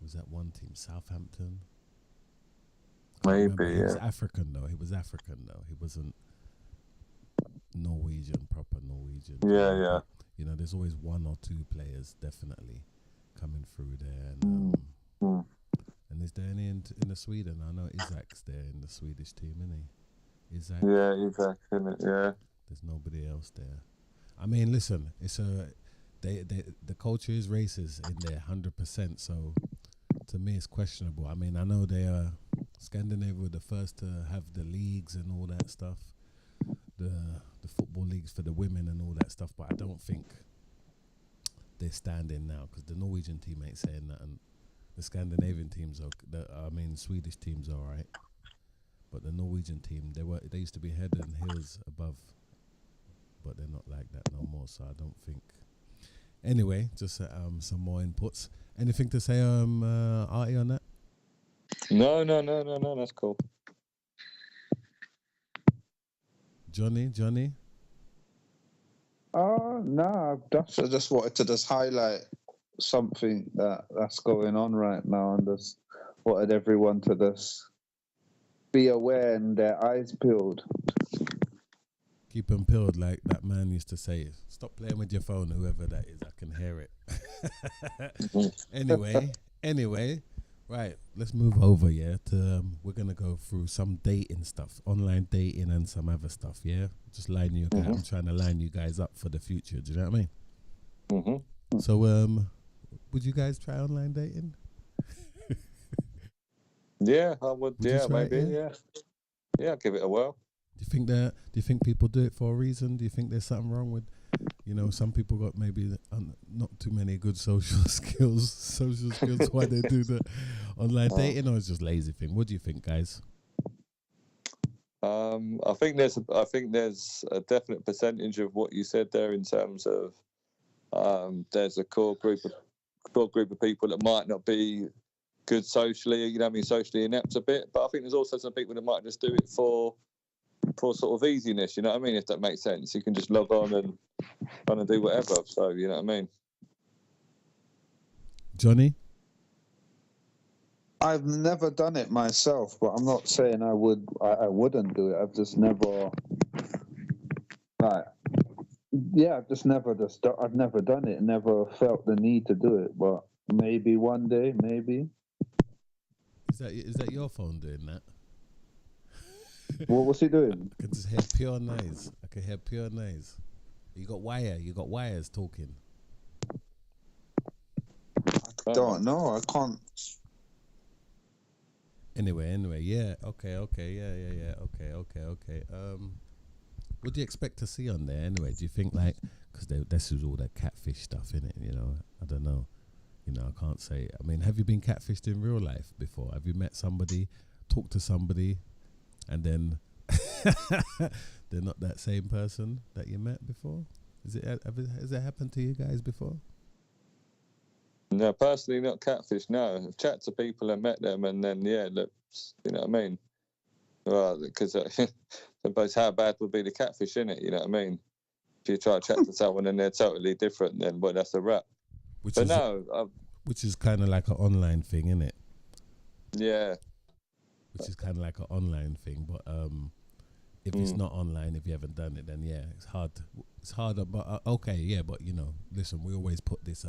Was that one team Southampton? Maybe. He was African though. He wasn't Norwegian, proper Norwegian. Yeah. You know, there's always one or two players definitely coming through there. And and is there any in the Sweden? I know Isaac's there in the Swedish team, isn't he? Isaac. Yeah, Isaac, isn't it? Yeah. There's nobody else there. I mean, listen, it's the culture is racist in there, 100%. So to me, it's questionable. I mean, I know Scandinavia were the first to have the leagues and all that stuff. The football leagues for the women and all that stuff, but I don't think they're standing now because the Norwegian team ain't saying nothing. The Scandinavian teams Swedish teams are alright, but the Norwegian team they used to be head and heels above, but they're not like that no more. So I don't think. Anyway, just some more inputs. Anything to say, Artie, on that? No, that's cool. Johnny? No, I just wanted to highlight something that's going on right now, and just wanted everyone to just be aware and their eyes peeled. Keep them peeled, like that man used to say. Stop playing with your phone, whoever that is. I can hear it. Anyway, right, let's move over, to we're going to go through some dating stuff, online dating and some other stuff, Just line you guys. I'm trying to line you guys up for the future, do you know what I mean? So, would you guys try online dating? Yeah, I would. Yeah, maybe. It, Yeah, I'll give it a whirl. Do you think people do it for a reason? Do you think there's something wrong with, some people got maybe not too many good social skills why they do the online dating, or it's just lazy thing? What do you think, guys? I think there's a definite percentage of what you said there in terms of There's a core group of people that might not be good socially, you know what I mean, socially inept a bit, but I think there's also some people that might just do it for sort of easiness, you know what I mean, if that makes sense. You can just log on and kind of do whatever, so you know what I mean. Johnny? I've never done it myself, but I'm not saying I wouldn't do it. I've just never, I've never done it. Never felt the need to do it, but maybe one day, maybe. Is that your phone doing that? What was he doing? I can just hear pure noise. I can hear pure noise. You got wires talking. I don't know. I can't. Anyway, yeah, okay, yeah, okay. What do you expect to see on there anyway? Do you think like, because this is all that catfish stuff in it, you know? I don't know, you know, I can't say. I mean, have you been catfished in real life before? Have you met somebody, talked to somebody, and then they're not that same person that you met before? Has it happened to you guys before? No, personally, not catfish. No, I've chatted to people and met them, and then look, you know what I mean. Well, because suppose how bad would be the catfish, innit? You know what I mean. If you try to chat to someone and they're totally different, then that's a wrap. Which is kind of like an online thing, innit? Yeah. Which is kind of like an online thing, but if it's not online, if you haven't done it, then yeah, it's hard. It's harder, but okay, yeah. But you know, listen, we always put this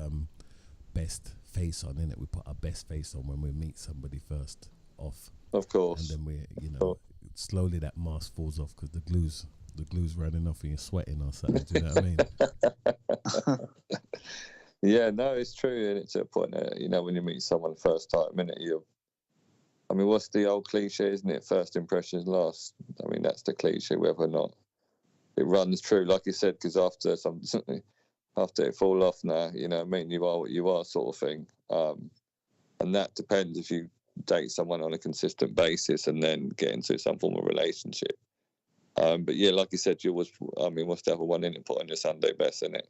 best face on, innit? We put our best face on when we meet somebody first off. Of course. And then we, you know, slowly that mask falls off because the glue's running off and you're sweating or something. Do you know what I mean? Yeah, no, it's true, and it's a point that, you know, when you meet someone the first time, I mean, what's the old cliche, isn't it? First impressions last. I mean, that's the cliche, whether or not it runs true, like you said, because after it fall off now, you know what I mean, you are what you are, sort of thing. And that depends if you date someone on a consistent basis and then get into some form of relationship. But yeah, like you said, what's the other one in it? Put on your Sunday best, innit?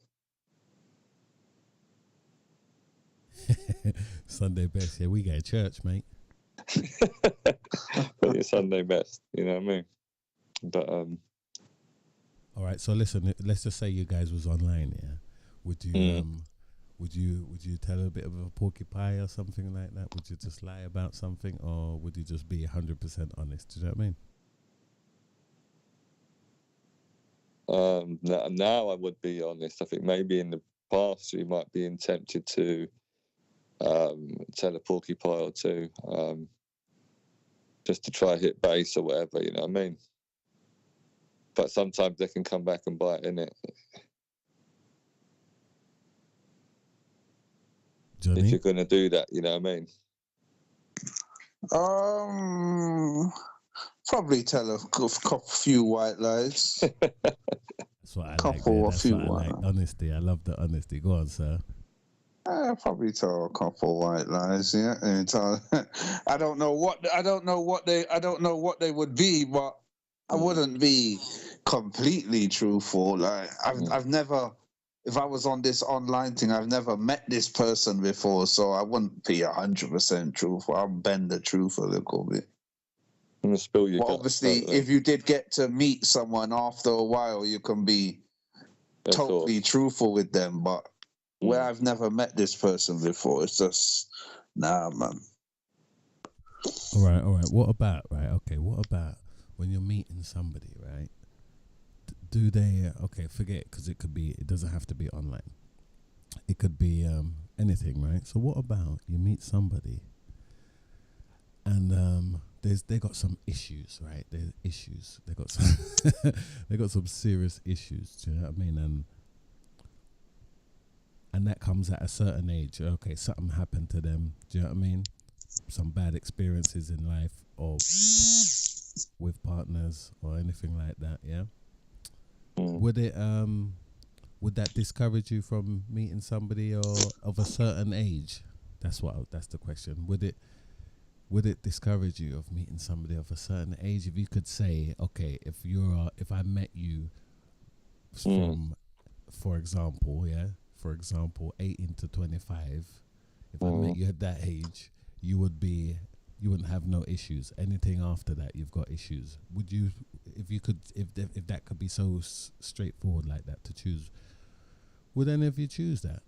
Sunday best, yeah, we go to church, mate. Put your Sunday best, you know what I mean? But all right, so listen, let's just say you guys was online, yeah. Would you would you tell a bit of a porcupine or something like that? Would you just lie about something, or would you just be 100% honest? Do you know what I mean? Now I would be honest. I think maybe in the past you might be tempted to tell a porcupine or two, just to try hit base or whatever, you know what I mean? But sometimes they can come back and bite, innit? Johnny? If you're going to do that, you know what I mean? Probably tell a few white lies. That's what I like. Yeah, that's what I like. Honesty. I love the honesty. Go on, sir. I'll probably tell a couple white lies. Yeah, I don't know what they would be, but I wouldn't be completely truthful. Like I've never. If I was on this online thing, I've never met this person before, so I wouldn't be 100% truthful. I'll bend the truth a little bit. I'm gonna spill your But obviously, if you did get to meet someone after a while, you can be totally truthful with them. But where I've never met this person before, it's just, nah, man. All right. What about when you're meeting somebody, right? Do they forget, because it doesn't have to be online, it could be anything, right? So what about you meet somebody and they got some issues, right? There's issues, they got some they got some serious issues, do you know what I mean? And that comes at a certain age. Okay, something happened to them, do you know what I mean? Some bad experiences in life or with partners or anything like that, yeah? Would that discourage you from meeting somebody or of a certain age? That's the question. Would it discourage you of meeting somebody of a certain age? If you could say, okay, if I met you from, for example, for example, 18 to 25, if I met you at that age, you wouldn't have no issues. Anything after that, you've got issues. Would you, if that could be so straightforward like that to choose, would any of you choose that?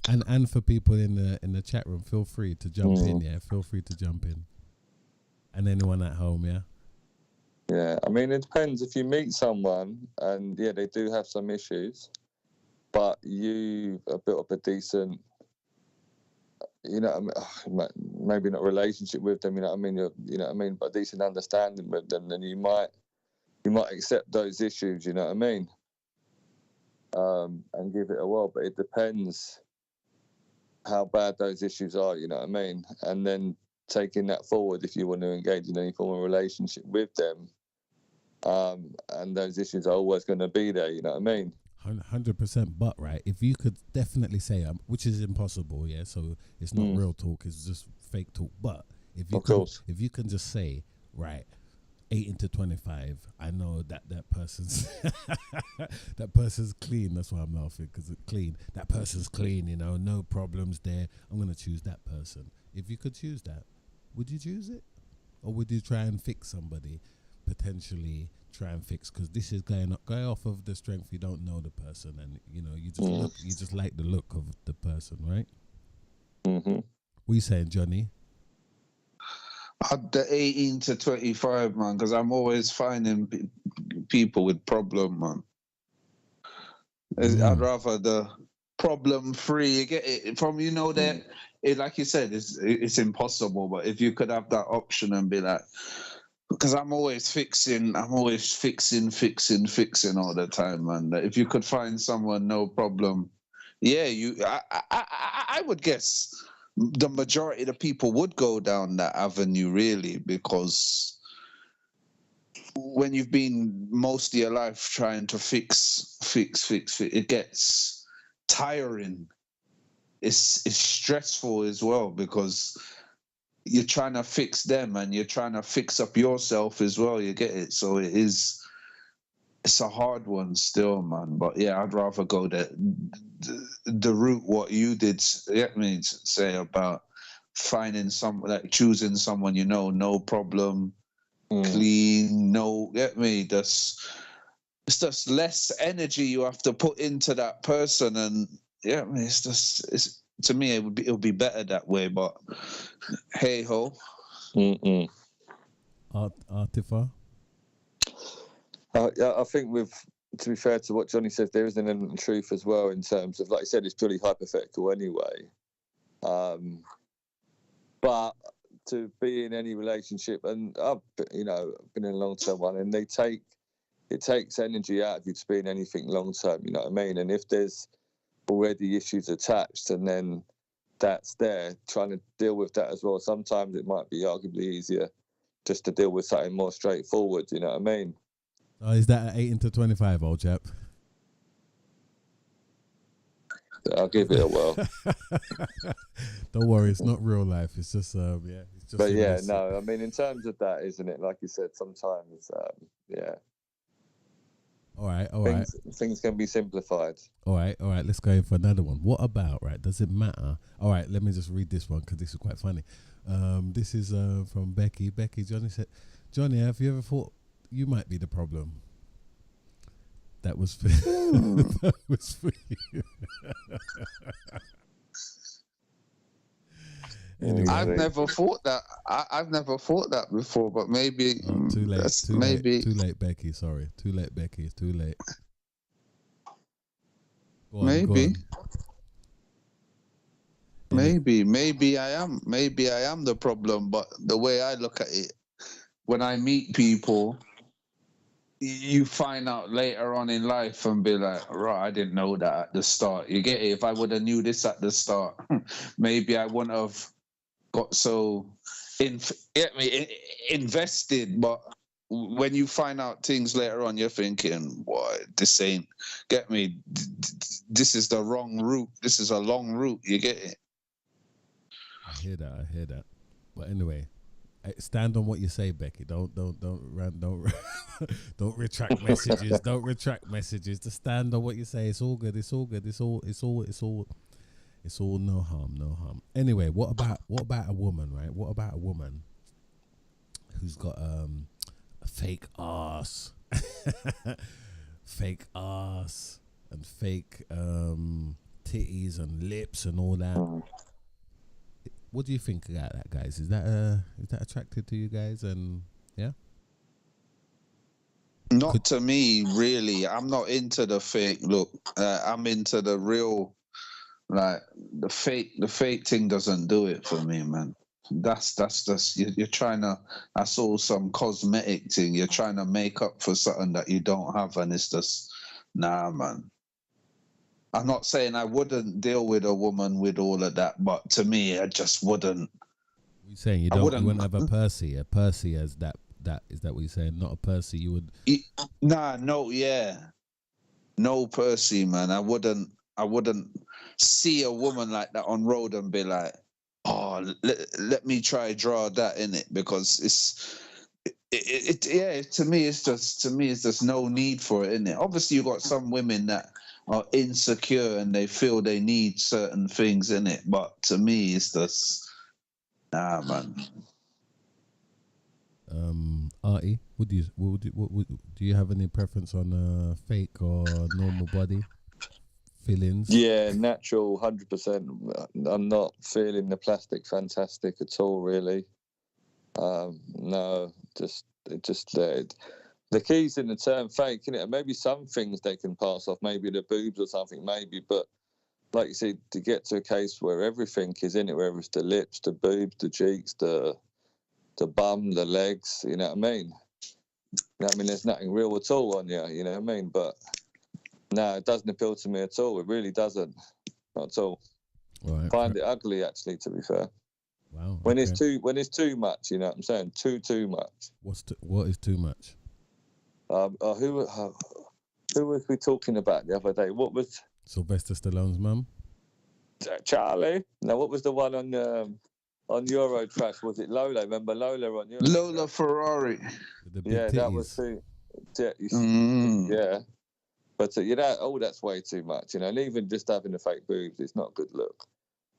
And for people in the chat room, feel free to jump in. Yeah, feel free to jump in. And anyone at home, yeah. Yeah, I mean, it depends. If you meet someone and they do have some issues, but you have built up a decent, maybe not relationship with them, but a decent understanding with them, then you might accept those issues, and give it a whirl. But it depends how bad those issues are, and then taking that forward if you want to engage in any form of relationship with them. And those issues are always going to be there, 100%. But right, if you could definitely say, which is impossible, yeah. So it's not real talk; it's just fake talk. But if you can just say, right, 18 to 25, I know that person's that person's clean. That's why I'm laughing, because it's clean. That person's clean, no problems there. I'm gonna choose that person. If you could choose that, would you choose it, or would you try and fix somebody? Potentially try and fix, because this is going off of the strength you don't know the person, and you just like the look of the person, right? What are you saying, Johnny? The 18 to 25, man, because I'm always finding people with problem, man. I'd rather the problem free. You get it from, that it, like you said, it's impossible, but if you could have that option and be like, because I'm always fixing all the time, man. If you could find someone, no problem. Yeah, I would guess the majority of the people would go down that avenue, really, because when you've been most of your life trying to fix, it gets tiring. It's stressful as well, because you're trying to fix them and you're trying to fix up yourself as well. You get it? So it's a hard one still, man. But yeah, I'd rather go the route what you did say about finding choosing someone, no problem, clean, it's just less energy you have to put into that person, and it's to me it'll be better that way. But hey ho. Artifa? I think to be fair to what Johnny says, there is an element of truth as well, in terms of, like I said, it's purely hypothetical anyway. But to be in any relationship, and I've been in a long-term one, and it takes energy out of you to be in anything long-term, you know what I mean? And if there's already issues attached, and then that's there, trying to deal with that as well, sometimes it might be arguably easier just to deal with something more straightforward, you know what I mean? Oh, is that at 18 to 25, old chap? I'll give it a whirl. Don't worry, it's not real life. It's just It's just. But yeah, no, I mean, in terms of that, isn't it? Like you said, sometimes, yeah. All right. Things can be simplified. All right. Let's go in for another one. What about, right? Does it matter? All right, let me just read this one, because this is quite funny. This is from Becky. Johnny said, Johnny, have you ever thought you might be the problem? That was for, that was for you. Anyway. I've never thought that. I've never thought that before, but maybe too late. Too late, Becky. Sorry, too late, Becky. It's too late. Go on. Maybe I am. Maybe I am the problem. But the way I look at it, when I meet people, you find out later on in life and be like, right, I didn't know that at the start. You get it? If I would have knew this at the start, maybe I wouldn't have got so invested. But when you find out things later on, you're thinking, boy, this ain't, get me, this is the wrong route. This is a long route. You get it? I hear that. But anyway, stand on what you say, Becky. Don't don't retract messages. Don't retract messages. Just stand on what you say. It's all good. It's all good. It's all no harm, no harm. Anyway, what about a woman, right? What about a woman who's got a fake ass, fake ass, and fake titties and lips and all that? What do you think about that, guys? Is that attractive to you guys? And yeah, Not to me, really. I'm not into the fake look. I'm into the real. Like the fake thing doesn't do it for me, man. That's just you're trying to. That's all some cosmetic thing. You're trying to make up for something that you don't have, and it's just nah, man. I'm not saying I wouldn't deal with a woman with all of that, but to me, I just wouldn't. You're saying you wouldn't have a Percy as that is that what you're saying? Not a Percy. You would. No Percy, man. I wouldn't see a woman like that on road and be like, oh, let me try draw that in it, because to me it's just no need for it in it. Obviously you got some women that are insecure and they feel they need certain things in it, but to me it's just nah, man. Artie, do you have any preference on fake or normal body fillings? Yeah, natural, 100%. I'm not feeling the plastic fantastic at all, really. No, the key's in the term fake, isn't it? Maybe some things they can pass off, maybe the boobs or something, maybe, but like you see, to get to a case where everything is in it, whether it's the lips, the boobs, the cheeks, the bum, the legs, you know what I mean? There's nothing real at all on you, you know what I mean? But no, it doesn't appeal to me at all. It really doesn't, not at all. Right, Find it ugly, actually, to be fair. Wow. When it's too much, you know what I'm saying? Too much. What is too much? Who was we talking about the other day? What was Sylvester Stallone's mum? Charlie. Now, what was the one on Eurotrash? Was it Lola? Remember Lola on Eurotrash? Lola Ferrari. With the big titties. That was too. Yeah. But that's way too much, and even just having the fake boobs, it's not a good look.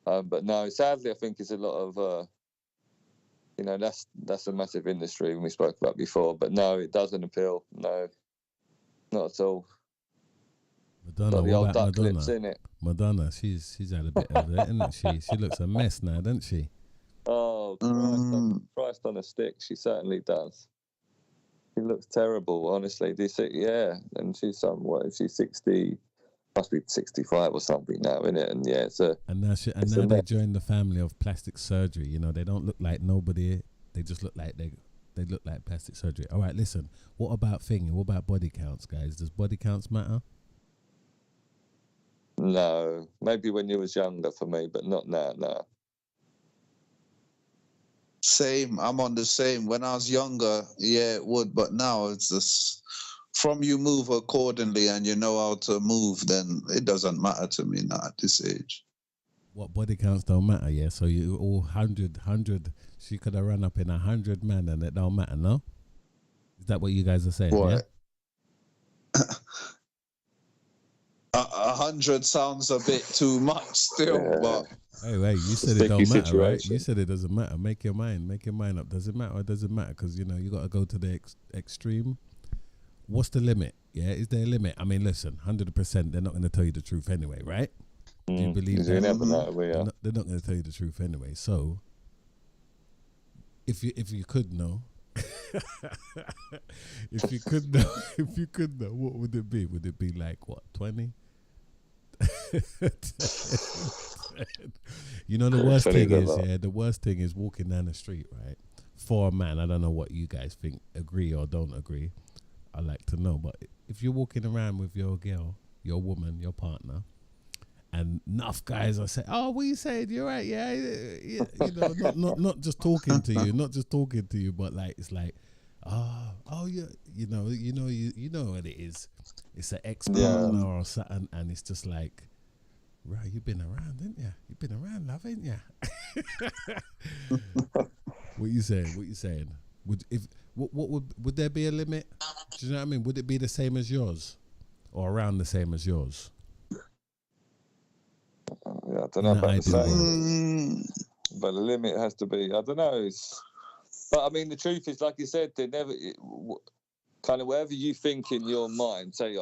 But no, sadly, I think it's a lot of, that's a massive industry we spoke about before. But no, it doesn't appeal. No, not at all. Madonna, got the old duck Madonna? lips in it. Madonna, she's had a bit of it, isn't she? She looks a mess now, doesn't she? Oh, Christ on a stick, she certainly does. She looks terrible, honestly. And she's she's 60, must be 65 or something now, innit? And yeah, now they join the family of plastic surgery. They don't look like nobody. They just look like they look like plastic surgery. All right, listen. What about What about body counts, guys? Does body counts matter? No, maybe when you was younger for me, but not now. No. Same. I'm on the same. When I was younger, yeah, it would, but now it's just from you move accordingly and you know how to move, then it doesn't matter to me now at this age. What body counts don't matter, yeah? So you all 100, she could have run up in 100 men and it don't matter, no? Is that what you guys are saying? What? Yeah? 100 sounds a bit too much still, but hey, you said it don't matter, situation. Right? You said it doesn't matter. Make your mind up. Does it matter or does it matter? Because you got to go to the extreme. What's the limit? Yeah, is there a limit? I mean, listen, 100%. They're not going to tell you the truth anyway, right? Do you believe that? Never know, they're not going to tell you the truth anyway. So, if you could know, if you could know, what would it be? Would it be like what, 20? The worst thing is, the worst thing is walking down the street, right? For a man, I don't know what you guys think, agree or don't agree. I like to know, but if you're walking around with your girl, your woman, your partner, and enough guys are saying, "Oh, what you saying? You're right, yeah." Not just talking to you, but like it's like, oh, yeah, you know what it is. It's an ex-partner or something, and it's just like, right, you've been around, didn't you? You've been around, love, ain't you? What you saying? What you saying? Would there be a limit? Do you know what I mean? Would it be the same as yours, or around the same as yours? Yeah, I don't In know an about the ideal same, world. but the limit has to be. I don't know. But I mean, the truth is, like you said, they never kind of whatever you think in your mind. Say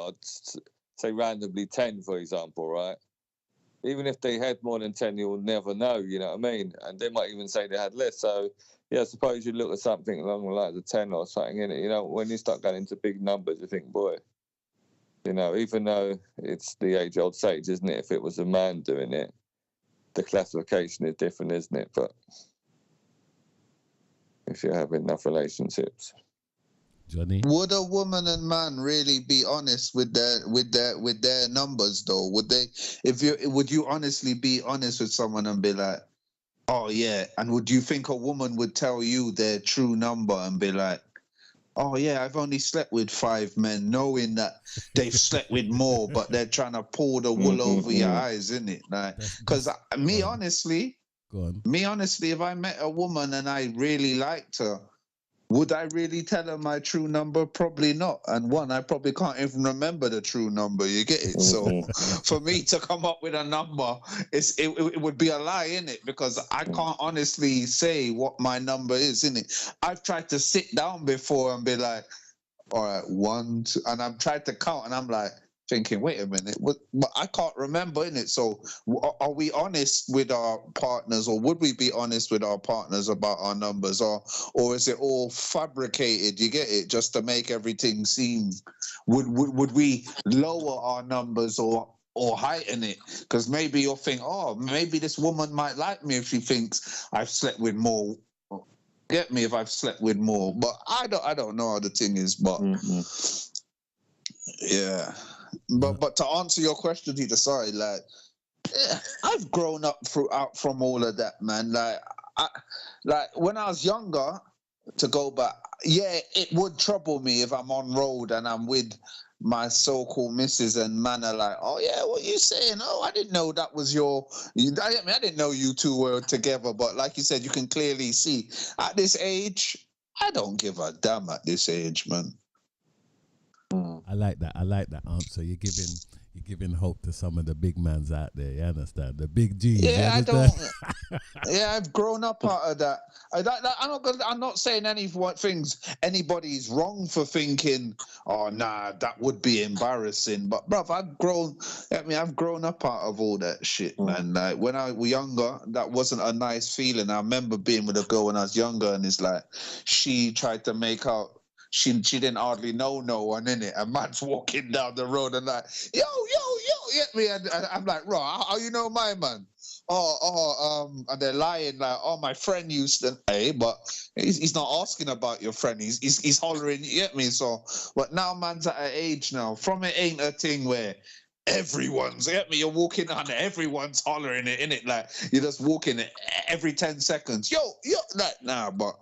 randomly 10, for example, right? Even if they had more than 10, you'll never know. You know what I mean? And they might even say they had less. So yeah, I suppose you look at something along the lines of 10 or something in it. You know, when you start going into big numbers, you think, boy. You know, even though it's the age-old sage, isn't it? If it was a man doing it, the classification is different, isn't it? But if you have enough relationships, Johnny, would a woman and man really be honest with their numbers though? Would you honestly be honest with someone and be like, oh yeah, and would you think a woman would tell you their true number and be like, oh yeah, I've only slept with 5 men, knowing that they've slept with more, but they're trying to pull the wool over your eyes, isn't it? Like, because me honestly, if I met a woman and I really liked her, would I really tell her my true number? Probably not. And one, I probably can't even remember the true number. You get it? So for me to come up with a number, it would be a lie, innit? Because I can't honestly say what my number is, innit? I've tried to sit down before and be like, all right, 1, 2, and I've tried to count, and I'm like thinking, wait a minute, but I can't remember, innit? So are we honest with our partners, or would we be honest with our partners about our numbers, or is it all fabricated? You get it, just to make everything seem? Would we lower our numbers or heighten it? Because maybe you'll think, oh, maybe this woman might like me if she thinks I've slept with more. Get me if I've slept with more, but I don't know how the thing is, but yeah. But to answer your question, Tita, sorry, like, yeah, I've grown up from all of that, man. Like when I was younger, to go back, yeah, it would trouble me if I'm on road and I'm with my so-called missus and man are like, oh yeah, what you saying? Oh, I didn't know that was I didn't know you two were together. But like you said, you can clearly see at this age, I don't give a damn at this age, man. I like that answer. You're giving hope to some of the big mans out there. You understand? The big G's. Yeah, I don't. Yeah, I've grown up out of that. I'm not saying anybody's wrong for thinking, oh nah, that would be embarrassing. But bruv, I've grown up out of all that shit, man. Like when I was younger, that wasn't a nice feeling. I remember being with a girl when I was younger, and it's like she tried to make out. She didn't hardly know no one in it. A man's walking down the road and like, yo, get me. And I'm like, right, how you know my man? And they're lying like, oh, my friend used to, but he's not asking about your friend. He's hollering, you get me? So, but now man's at an age now. From it ain't a thing where everyone's, you get me? You're walking on it, everyone's hollering it, innit? Like, you're just walking it every 10 seconds. Yo, like, nah, but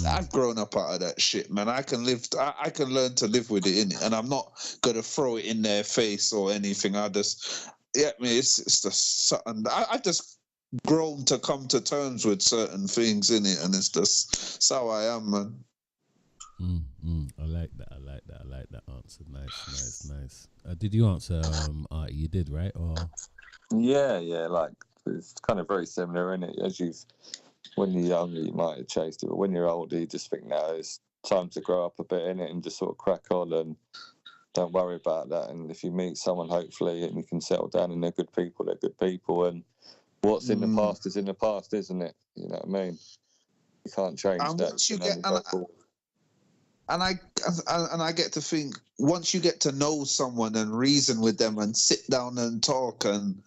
I've grown up out of that shit, man. I can learn to live with it, innit? And I'm not gonna throw it in their face or anything. It's just something. I've just grown to come to terms with certain things in it, and it's how I am, man. I like that answer. Nice. Did you answer? You did, right? Or yeah, like it's kind of very similar, isn't it? When you're younger, you might have chased it, but when you're older, you just think now it's time to grow up a bit in it and just sort of crack on and don't worry about that. And if you meet someone, hopefully, and you can settle down and they're good people, and what's in the past is in the past, isn't it? You know what I mean? You can't change and that. Once you get, and I get to think, once you get to know someone and reason with them and sit down and talk and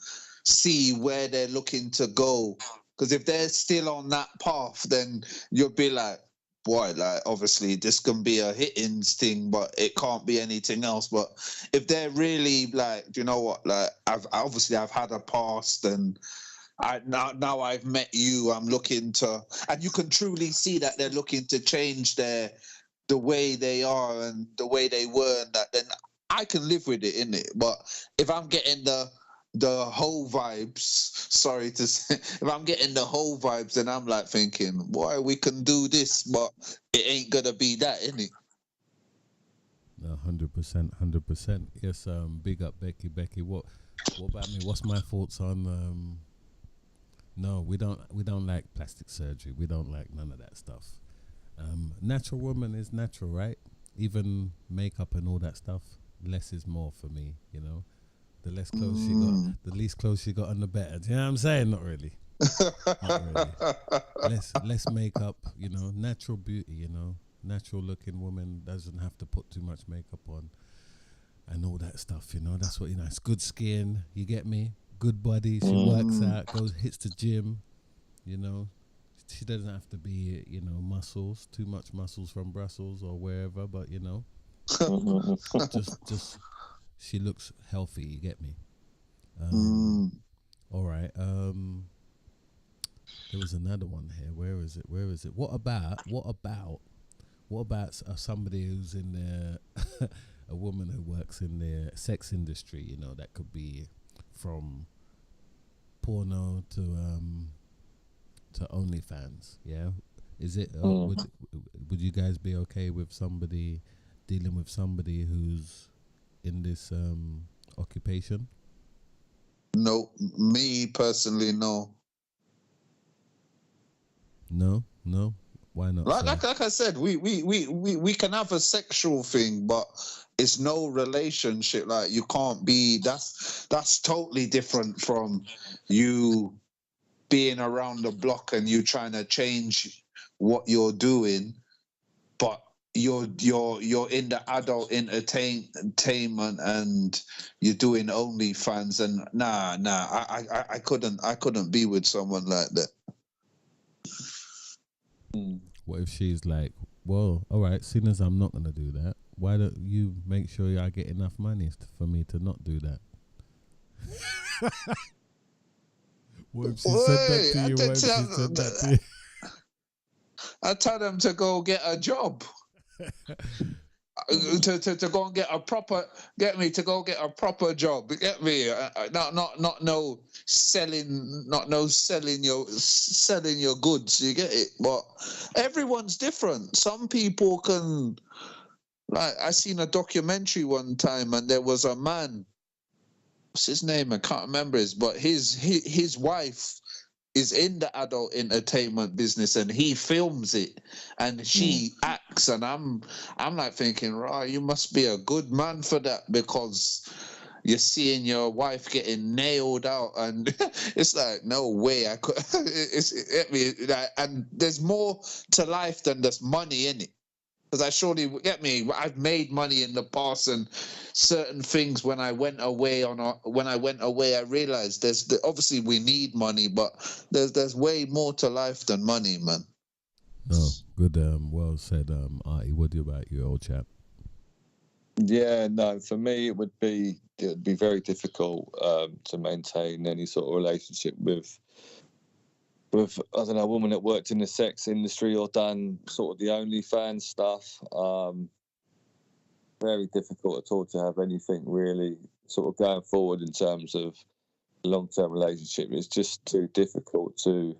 see where they're looking to go, because if they're still on that path, then you'll be like, boy, like obviously this can be a hitting thing, but it can't be anything else. But if they're really like, do you know what? Like I've had a past, and now I've met you. I'm looking to, and you can truly see that they're looking to change the way they are and the way they were, and that then I can live with it, innit? But if I'm getting the the whole vibes, sorry to say, if I'm getting the whole vibes, then I'm like thinking, boy, we can do this, but it ain't gonna be that, innit? 100%, 100%. Yes, big up Becky. Becky, what about me? What's my thoughts on no, we don't like plastic surgery. We don't like none of that stuff. Natural woman is natural, right? Even makeup and all that stuff. Less is more for me, you know. The less clothes she got, the least clothes she got on the better. Do you know what I'm saying? Not really. Not really. Less makeup, you know, natural beauty, you know. Natural looking woman doesn't have to put too much makeup on and all that stuff, you know. That's what, you know, it's good skin, you get me? Good body, she works out, hits the gym, you know. She doesn't have to be, you know, muscles, too much muscles from Brussels or wherever, but you know, just she looks healthy, you get me? All right. There was another one here. Where is it? What about somebody who's in the a woman who works in the sex industry, you know, that could be from porno to OnlyFans, yeah? Is it would you guys be okay with somebody dealing with somebody who's in this occupation? No, me personally, no. No. Why not? Like I said, we can have a sexual thing, but it's no relationship. Like, you can't be. That's totally different from you being around the block and you trying to change what you're doing, but you're in the adult entertainment and you're doing OnlyFans, and nah, I couldn't be with someone like that. What if she's like, well, all right, seeing as I'm not gonna do that, why don't you make sure I get enough money for me to not do that? What if she said that to you? What if she said that to you? I tell them to go get a job. To go and get a proper job. Get me? Not no selling your goods. You get it? But everyone's different. Some people can. Like, I seen a documentary one time, and there was a man. What's his name? I can't remember but his wife is in the adult entertainment business, and he films it, and she acts, and I'm like thinking, right, you must be a good man for that, because you're seeing your wife getting nailed out, and it's like, no way I could. And there's more to life than just money in it. Because I surely get me. I've made money in the past, and certain things when I went away, I realized there's obviously we need money, but there's way more to life than money, man. No, good. Well said, Artie. What about you, old chap? Yeah, no. For me, it would be very difficult to maintain any sort of relationship with I don't know, a woman that worked in the sex industry or done sort of the OnlyFans stuff. Very difficult at all to have anything really sort of going forward in terms of long-term relationship. It's just too difficult to, you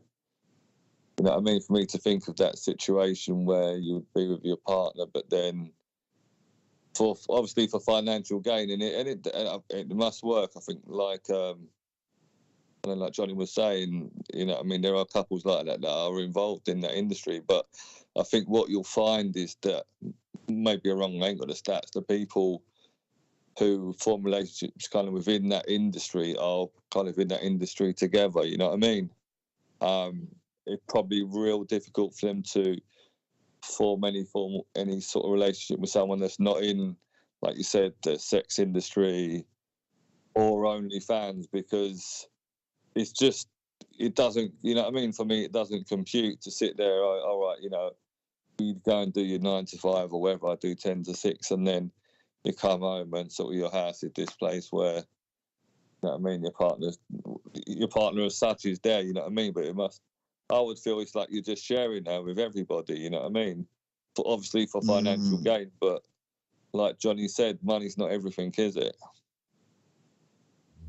know what I mean, for me to think of that situation where you would be with your partner, but then obviously for financial gain, and it must work. I think like Johnny was saying, you know, I mean, there are couples like that are involved in that industry, but I think what you'll find is that, maybe a wrong, I ain't got the stats, the people who form relationships kind of within that industry are kind of in that industry together, you know what I mean? It's probably real difficult for them to form any sort of relationship with someone that's not in, like you said, the sex industry or OnlyFans, because it's just, it doesn't, you know what I mean? For me, it doesn't compute to sit there, all right, you know, you go and do your 9 to 5 or whatever, I do 10 to 6, and then you come home and sort of your house is this place where, you know what I mean, your partner as such is there, you know what I mean? But I would feel it's like you're just sharing now with everybody, you know what I mean? Obviously for financial gain, but like Johnny said, money's not everything, is it?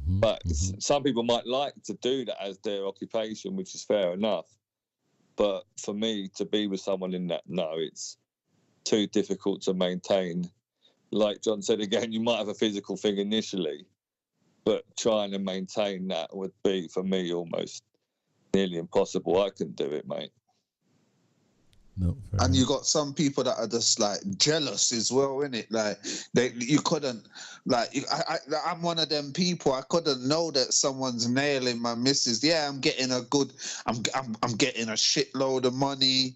But some people might like to do that as their occupation, which is fair enough. But for me to be with someone in that, no, it's too difficult to maintain. Like John said again, you might have a physical thing initially, but trying to maintain that would be, for me, almost nearly impossible. I couldn't do it, mate. No, and you got some people that are just like jealous as well, innit? Like you couldn't, like I'm one of them people. I couldn't know that someone's nailing my missus. Yeah, I'm getting a good, I'm getting a shitload of money.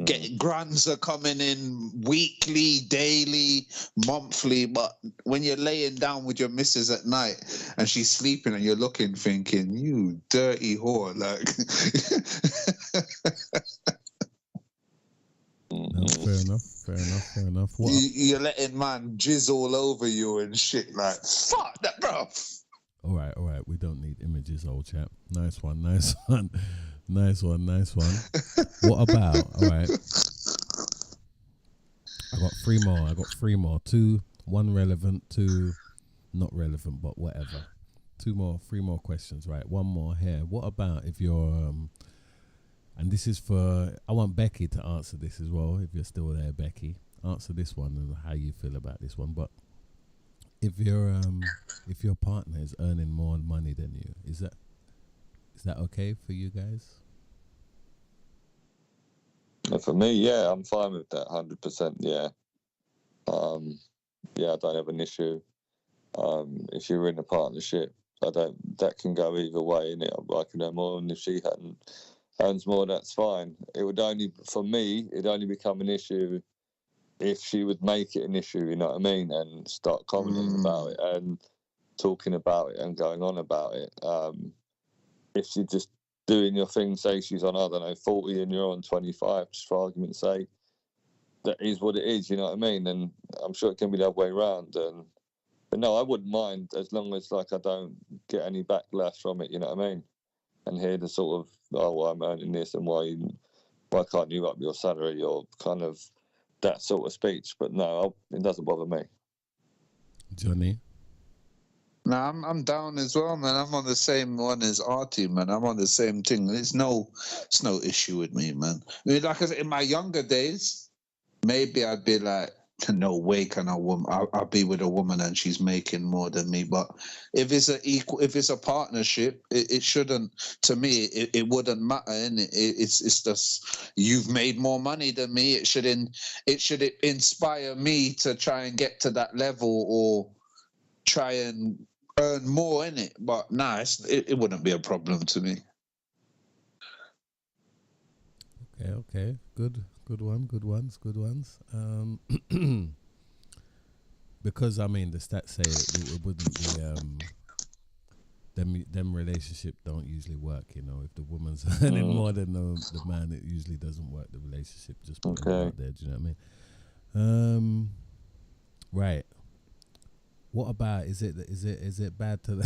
Getting grants are coming in weekly, daily, monthly. But when you're laying down with your missus at night and she's sleeping and you're looking, thinking, you dirty whore, like. No, fair enough. What you're letting man jizz all over you and shit, like, fuck that, bro. All right. We don't need images, old chap. Nice one. What about, all right, I got three more. Two, one relevant, two not relevant, but whatever. Three more questions, right? One more here. What about if you're, and this is for, I want Becky to answer this as well, if you're still there, Becky. Answer this one and how you feel about this one. But if your partner is earning more money than you, is that okay for you guys? For me, yeah, I'm fine with that, 100%. Yeah, yeah, I don't have an issue. If you're in a partnership, that can go either way, innit? I can earn more, and if she earns more, that's fine. It'd only become an issue if she would make it an issue, you know what I mean, and start commenting about it and talking about it and going on about it. If she's just doing your thing, say she's on, I don't know, 40 and you're on 25, just for argument's sake, that is what it is, you know what I mean? And I'm sure it can be the other way around. But no, I wouldn't mind, as long as like I don't get any backlash from it, you know what I mean? And hear the sort of, oh, well, I'm earning this and why can't you up your salary, or kind of that sort of speech. But no, it doesn't bother me. Johnny? No, I'm down as well, man. I'm on the same one as Artie, man. I'm on the same thing. It's no issue with me, man. I mean, like I said, in my younger days, maybe I'd be like, no way can a woman. I'll be with a woman and she's making more than me. But if it's a partnership, it shouldn't. To me, it wouldn't matter, innit? It's just, you've made more money than me. It should inspire me to try and get to that level, or try and earn more, in it. But nah, it wouldn't be a problem to me. Okay. Good ones. Because I mean the stats say it wouldn't be them relationship don't usually work, you know. If the woman's earning more than the man, it usually doesn't work, the relationship. Just put it out there, do you know what I mean? Right. What about, is it bad to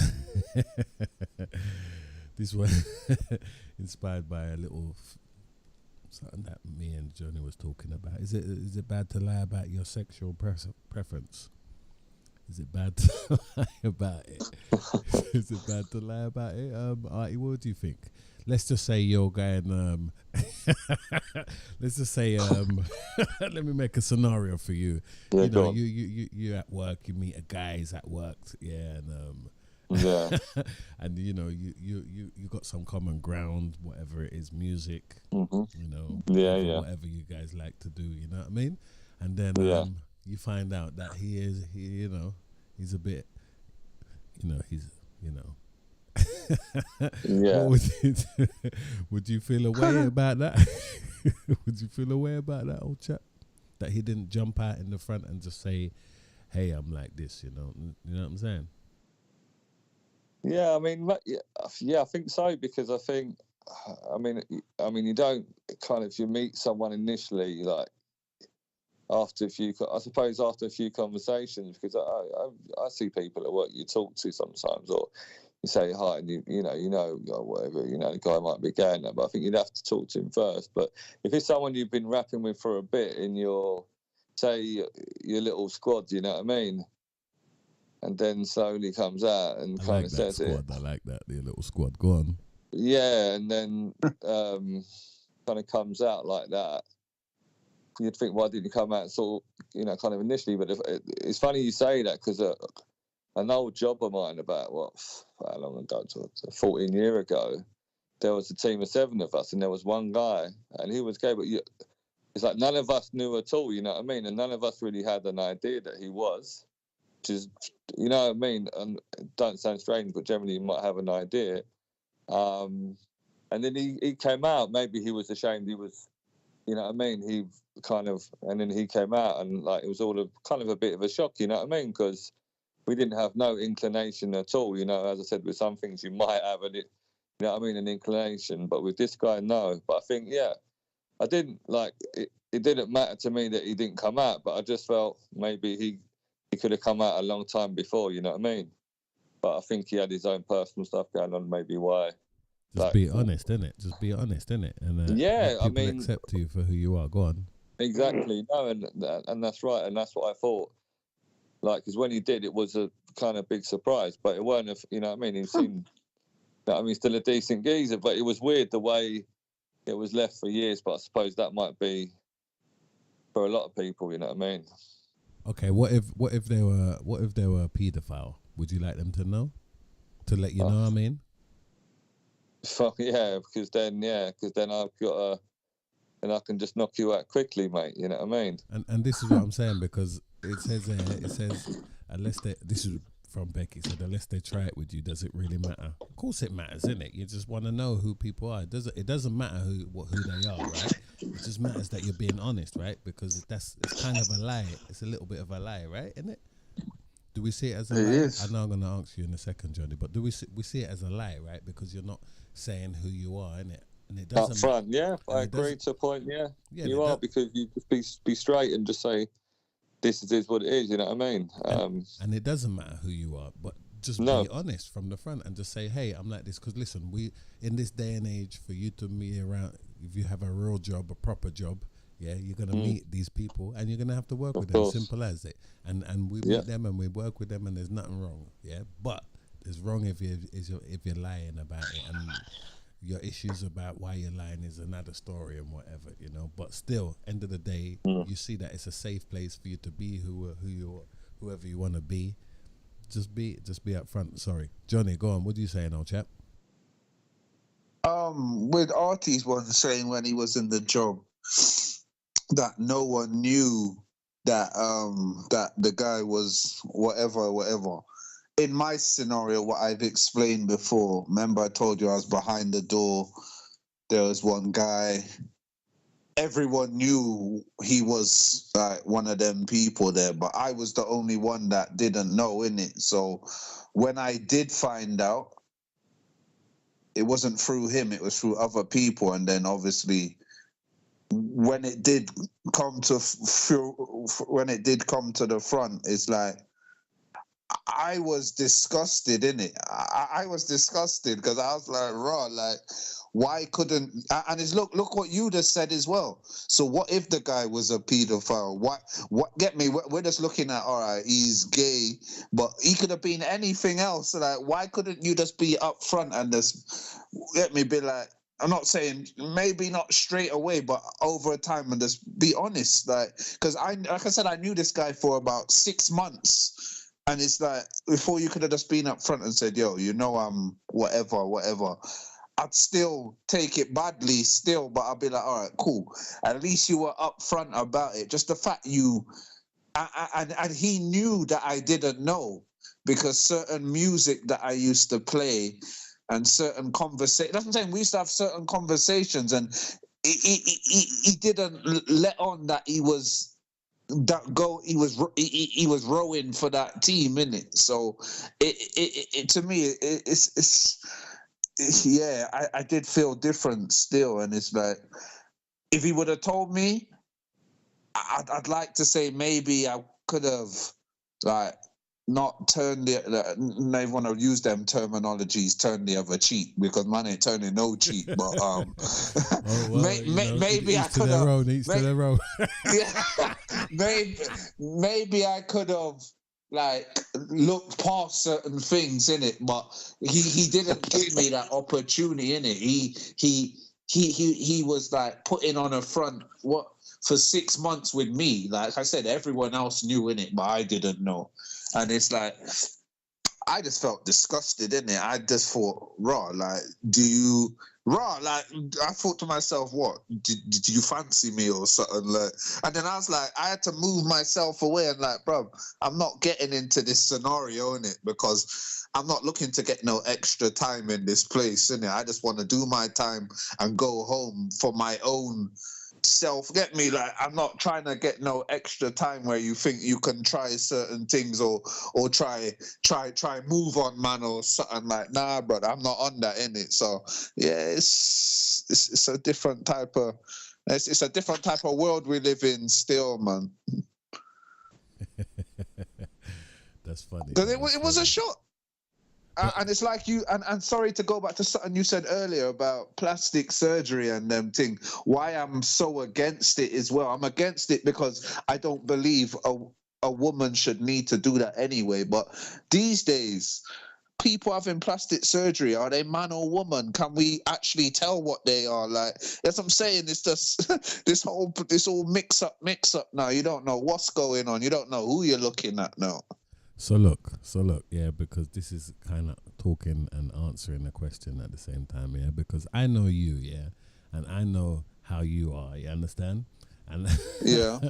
this one inspired by a little something that me and Johnny was talking about. Is it bad to lie about your sexual preference? Is it bad to lie about it? Is it bad to lie about it? Artie, what do you think? Let's just say you're going, let's just say, let me make a scenario for you. Yeah, you know, you're at work, you meet a guy, he's at work, yeah, and and you know, you got some common ground, whatever it is, music, you know, whatever you guys like to do, you know what I mean? And then you find out that he's a bit, would you feel a way about that? Would you feel a way about that, old chap? That he didn't jump out in the front and just say, hey, I'm like this, you know what I'm saying? Yeah, I mean, I think so, because I think, I mean, you don't kind of, if you meet someone initially, like after a few conversations, because I see people at work you talk to sometimes, or you say hi and you know whatever, the guy might be going there, but I think you'd have to talk to him first. But if it's someone you've been rapping with for a bit in your little squad, you know what I mean? and then slowly comes out and kind of says it. I like that, the little squad. Go on. Yeah, and then kind of comes out like that. You'd think, why didn't you come out sort of, kind of initially? But it's funny you say that, because an old job of mine about, how long ago, 14 years ago, there was a team of 7 of us, and there was one guy, and he was gay, but it's like none of us knew at all, you know what I mean? And none of us really had an idea that he was, which is, you know what I mean? And it don't sound strange, but generally you might have an idea. And then he came out. Maybe he was ashamed. He was, you know what I mean? He kind of, and then he came out, and like it was all kind of a bit of a shock, you know what I mean? Because we didn't have no inclination at all, as I said, with some things you might have an inclination, but with this guy, no. But I think, I didn't like it. It didn't matter to me that he didn't come out, but I just felt maybe he could have come out a long time before, you know what I mean? But I think he had his own personal stuff going on, maybe why. Just be honest, innit? Just be honest, innit? And people accept you for who you are. Go on. Exactly. No, and that's right, and that's what I thought. Like, because when he did, it was a kind of big surprise, but it weren't. You know what I mean? He seemed, still a decent geezer, but it was weird the way it was left for years. But I suppose that might be for a lot of people. You know what I mean? Okay. What if they were a paedophile? Would you like them to know? To let you know? I mean. Fuck yeah, because then I've got and I can just knock you out quickly, mate. You know what I mean? And this is what I'm saying, because it says unless this is from Becky, said unless they try it with you, does it really matter? Of course it matters, innit? You just want to know who people are. It doesn't matter who they are, right? It just matters that you're being honest, right? Because it's kind of a lie. It's a little bit of a lie, right? Isn't it? Do we see it as a lie? Is. I know I'm going to ask you in a second, Johnny, but do we see it as a lie, right? Because you're not saying who you are, innit? And it doesn't. Up front, yeah, I agree to a point. Yeah, you are, because you just be straight and just say, this is what it is. You know what I mean? And it doesn't matter who you are, but just be honest from the front and just say, hey, I'm like this. Because listen, we in this day and age, for you to be around, if you have a real job, a proper job, yeah, you're gonna meet these people and you're gonna have to work with them. Simple as it. And we meet them and we work with them, and there's nothing wrong. Yeah, but there's wrong if you're lying about it, and your issues about why you're lying is another story and whatever, But still, end of the day, you see that it's a safe place for you to be whoever you want to be. Just be up front. Sorry, Johnny, go on. What are you saying, old chap? With Artie's one saying when he was in the job that no one knew that that the guy was whatever. In my scenario, what I've explained before, remember I told you I was behind the door. There was one guy. Everyone knew he was like one of them people there, but I was the only one that didn't know, innit? So when I did find out, it wasn't through him, it was through other people. And then obviously when it did come to the front, it's like, I was disgusted, innit? I was disgusted because I was like, raw, like, why couldn't... And it's look what you just said as well. So what if the guy was a paedophile? What get me? We're just looking at, all right, he's gay, but he could have been anything else. Like, why couldn't you just be up front and just, get me, be like, I'm not saying maybe not straight away, but over time, and just be honest. Like, because like I said, I knew this guy for about 6 months. And it's like, before you could have just been up front and said, yo, I'm whatever. I'd still take it badly still, but I'd be like, all right, cool. At least you were up front about it. Just the fact and he knew that I didn't know, because certain music that I used to play and certain conversations, that's what I'm saying, we used to have certain conversations, and he didn't let on that he was... he was rowing for that team, innit? So it to me it's I did feel different still, and it's like, if he would have told me, I'd like to say maybe I could have like not turned they want to use them terminologies, turn the other cheek, because man ain't turning no cheek, but maybe I could have. Each to their own. Yeah, maybe I could have like looked past certain things in it, but he didn't give me that opportunity in it. He was like putting on a front for 6 months with me. Like I said, everyone else knew in it, but I didn't know. And it's like I just felt disgusted in it. I just thought, like, like, I thought to myself, what, did you fancy me or something? Like, and then I was like, I had to move myself away and like, bro, I'm not getting into this scenario in it because I'm not looking to get no extra time in this place, innit? I just want to do my time and go home for my own self. Get me? Like, I'm not trying to get no extra time where you think you can try certain things or try move on, man, or something. Like, nah, brother, I'm not on that, innit? So yeah, it's a different type of it's a different type of world we live in still, man. That's funny. Because it was a shot. And it's like you, and sorry to go back to something you said earlier about plastic surgery and them thing. Why I'm so against it as well. I'm against it because I don't believe a woman should need to do that anyway. But these days, people having plastic surgery, are they man or woman? Can we actually tell what they are? Like, as I'm saying, it's just this all mix up now. You don't know what's going on. You don't know who you're looking at now. So look, yeah, because this is kind of talking and answering a question at the same time, yeah, because I know you, yeah, and I know how you are, you understand? And yeah,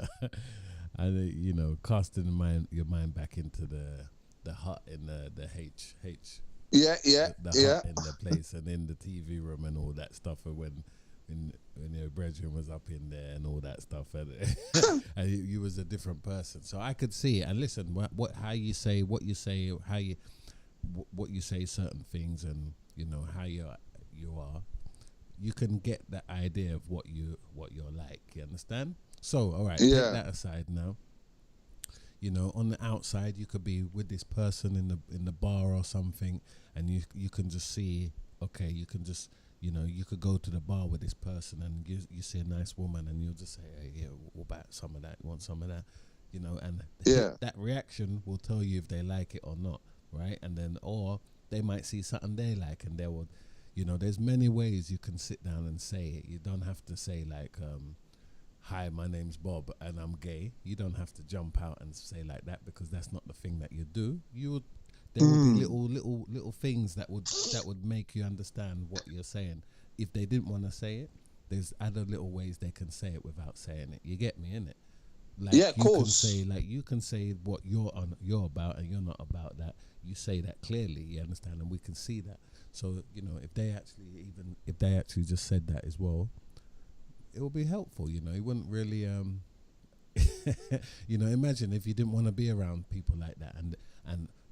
and you know, casting your mind back into the hut in the H, yeah, the hut in the place and in the TV room and all that stuff, and when your brethren was up in there and all that stuff, and, and you was a different person, so I could see it. And listen, how you say what you say, what you say certain things, and you know how you are, you can get the idea of what you're like. You understand? So all right, take that aside now. You know, on the outside, you could be with this person in the bar or something, and you can just see. Okay, you can just. You know, you could go to the bar with this person and you see a nice woman and you'll just say, hey, yeah, we'll buy some of that. You want some of that? You know, and that reaction will tell you if they like it or not, right? And then, or they might see something they like and they will, you know, there's many ways you can sit down and say it. You don't have to say like, hi, my name's Bob and I'm gay. You don't have to jump out and say like that because that's not the thing that you do. There would be little things that would make you understand what you're saying. If they didn't want to say it, there's other little ways they can say it without saying it. You get me, innit? Like, yeah, of course. You can say what you're about, and you're not about that. You say that clearly, you understand, and we can see that. So you know, if they actually just said that as well, it will be helpful. You know, it wouldn't really you know, imagine if you didn't want to be around people like that, and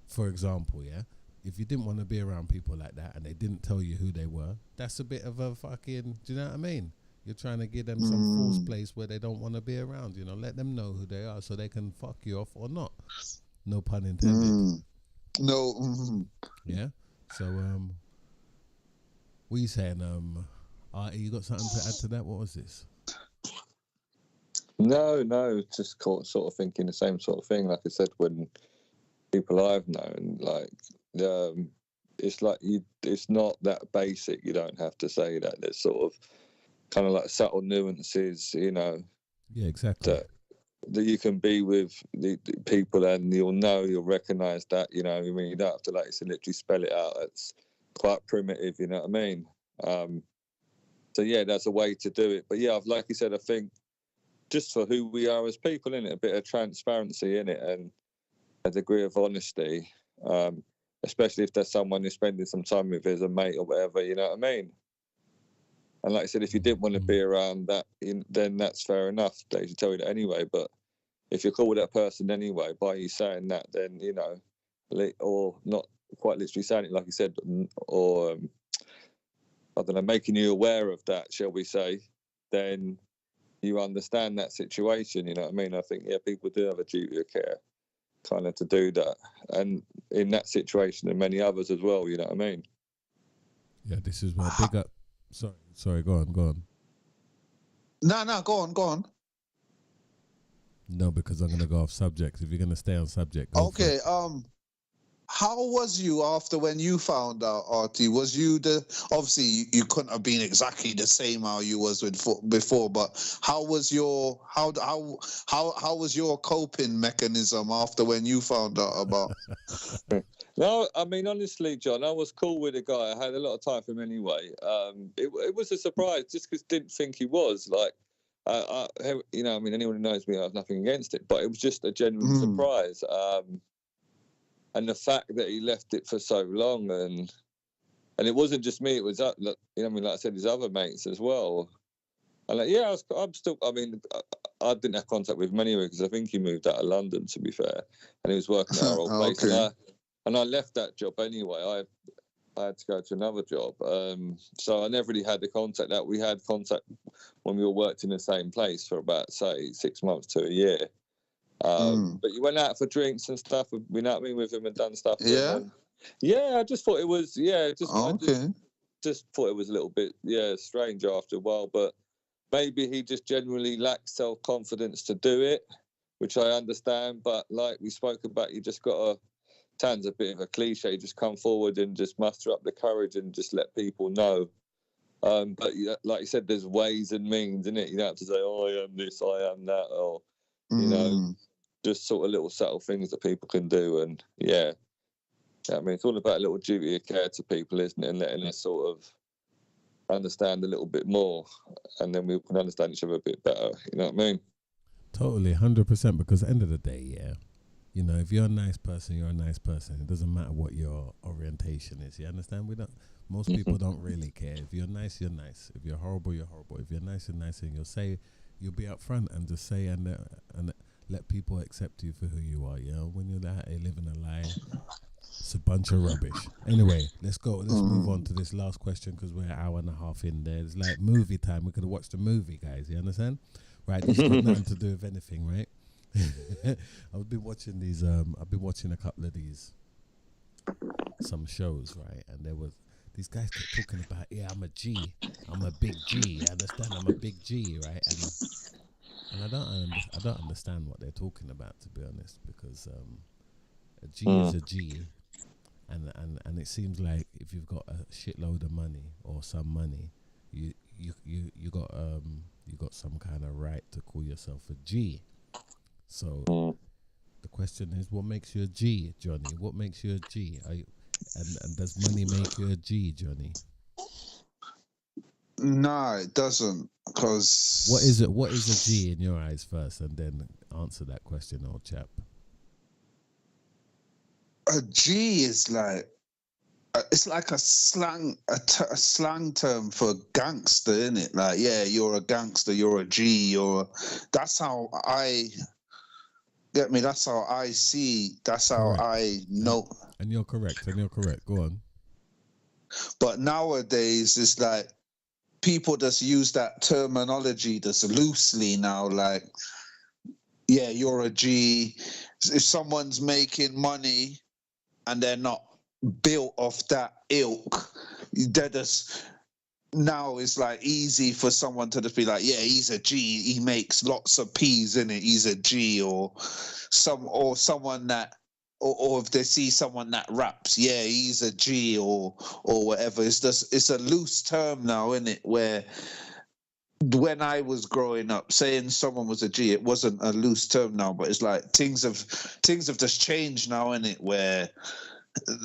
for example, yeah, if you didn't want to be around people like that and they didn't tell you who they were, that's a bit of a fucking, do you know what I mean? You're trying to give them some false place where they don't want to be around, you know, let them know who they are so they can fuck you off or not. No pun intended. No. Yeah. So, what are you saying? You got something to add to that? What was this? No, just sort of thinking the same sort of thing. Like I said, when people I've known, like, it's like it's not that basic. You don't have to say that. There's sort of kind of like subtle nuances, you know. Yeah, exactly. That you can be with the people and you'll recognise that, you know. I mean, you don't have to, like, to literally spell it out. It's quite primitive, you know what I mean? So yeah, that's a way to do it. But yeah, like you said, I think just for who we are as people, in it, a bit of transparency in it, and a degree of honesty, especially if there's someone you're spending some time with as a mate or whatever, you know what I mean? And like I said, if you didn't want to be around that, then that's fair enough. They should tell you that anyway. But if you're cool with that person anyway, by you saying that, then, you know, or not quite literally saying it like you said, or I don't know, making you aware of that, shall we say, then you understand that situation, you know what I mean? I think, yeah, people do have a duty of care kind of to do that, and in that situation and many others as well, you know what I mean? Yeah, this is where big up. Sorry, go on. No, go on. No, because I'm gonna go off subject. If you're gonna stay on subject, go for Okay. it. How was you after when you found out, Artie? Was you obviously you couldn't have been exactly the same how you was with before, but how was your how was your coping mechanism after when you found out about? No, I mean, honestly, John, I was cool with the guy. I had a lot of time for him anyway. It was a surprise just because didn't think he was like, you know, I mean, anyone who knows me, I have nothing against it, but it was just a genuine surprise. And the fact that he left it for so long, and it wasn't just me; it was, you know, I mean, like I said, his other mates as well. And like, yeah, I'm still. I mean, I didn't have contact with him anyway because I think he moved out of London, to be fair, and he was working at our old place. Okay. And I left that job anyway. I had to go to another job, so I never really had the contact that we had contact when we all worked in the same place for about, say, 6 months to a year. But you went out for drinks and stuff. We know what I mean, with him and done stuff. With Yeah. him. Yeah, I just thought it was. Yeah, Okay. just thought it was a little bit strange after a while. But maybe he just genuinely lacks self-confidence to do it, which I understand. But like we spoke about, you just got to. Sounds a bit of a cliche. Just come forward and just muster up the courage and just let people know. But like you said, there's ways and means in it. You don't have to say, "Oh, I am this, I am that," or you know, just sort of little subtle things that people can do. And yeah, I mean, it's all about a little duty of care to people, isn't it? And letting us sort of understand a little bit more, and then we can understand each other a bit better. You know what I mean? Totally, 100%. Because at the end of the day, yeah, you know, if you're a nice person, you're a nice person. It doesn't matter what your orientation is. You understand? Most people don't really care. If you're nice, you're nice. If you're horrible, you're horrible. If you're nice, you're nice, and you'll be up front and just say and let people accept you for who you are. You know, when you're out here living a lie, it's a bunch of rubbish. Anyway, let's move on to this last question because we're an hour and a half in there. It's like movie time. We could have watched the movie, guys. You understand? Right? This got nothing to do with anything, right? I've been watching these. I've been watching a couple of some shows, right? And there was these guys kept talking about, yeah, I'm a G, I'm a big G. You understand? I'm a big G, right? And I don't understand what they're talking about, to be honest, because a G is a G, and it seems like if you've got a shitload of money or some money, you got some kind of right to call yourself a G. So the question is, what makes you a G, Johnny? What makes you a G? And does money make you a G, Johnny? No, it doesn't. Because what is it? What is a G in your eyes first, and then answer that question, old chap. A G is like it's like a slang term for gangster, isn't it? Like, yeah, you're a gangster, you're a G, that's how I get me. That's how I see. That's how Correct. I know. And you're correct. Go on. But nowadays, it's like people just use that terminology just loosely now. Like, yeah, you're a G. If someone's making money and they're not built off that ilk, they're just now it's like easy for someone to just be like, yeah, he's a G, he makes lots of P's in it, he's a G, or someone that or if they see someone that raps, yeah, he's a G, or whatever. It's a loose term now, isn't it? Where when I was growing up, saying someone was a G, it wasn't a loose term now, but it's like things have just changed now, isn't it? Where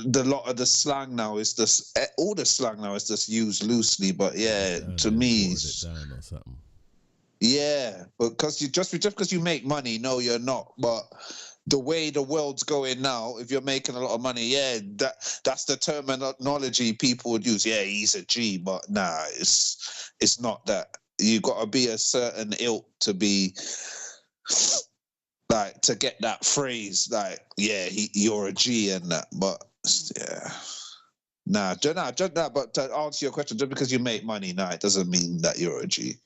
the lot of the slang now is just all the slang now is just used loosely, but yeah, to me, it down or something. Yeah, because just because you make money, no, you're not. But the way the world's going now, if you're making a lot of money, yeah, that's the terminology people would use. Yeah, he's a G, but nah, it's not that. You got to be a certain ilk to be like to get that phrase. Like, yeah, you're a G and that. But yeah, nah. But to answer your question, just because you make money, nah, it doesn't mean that you're a G.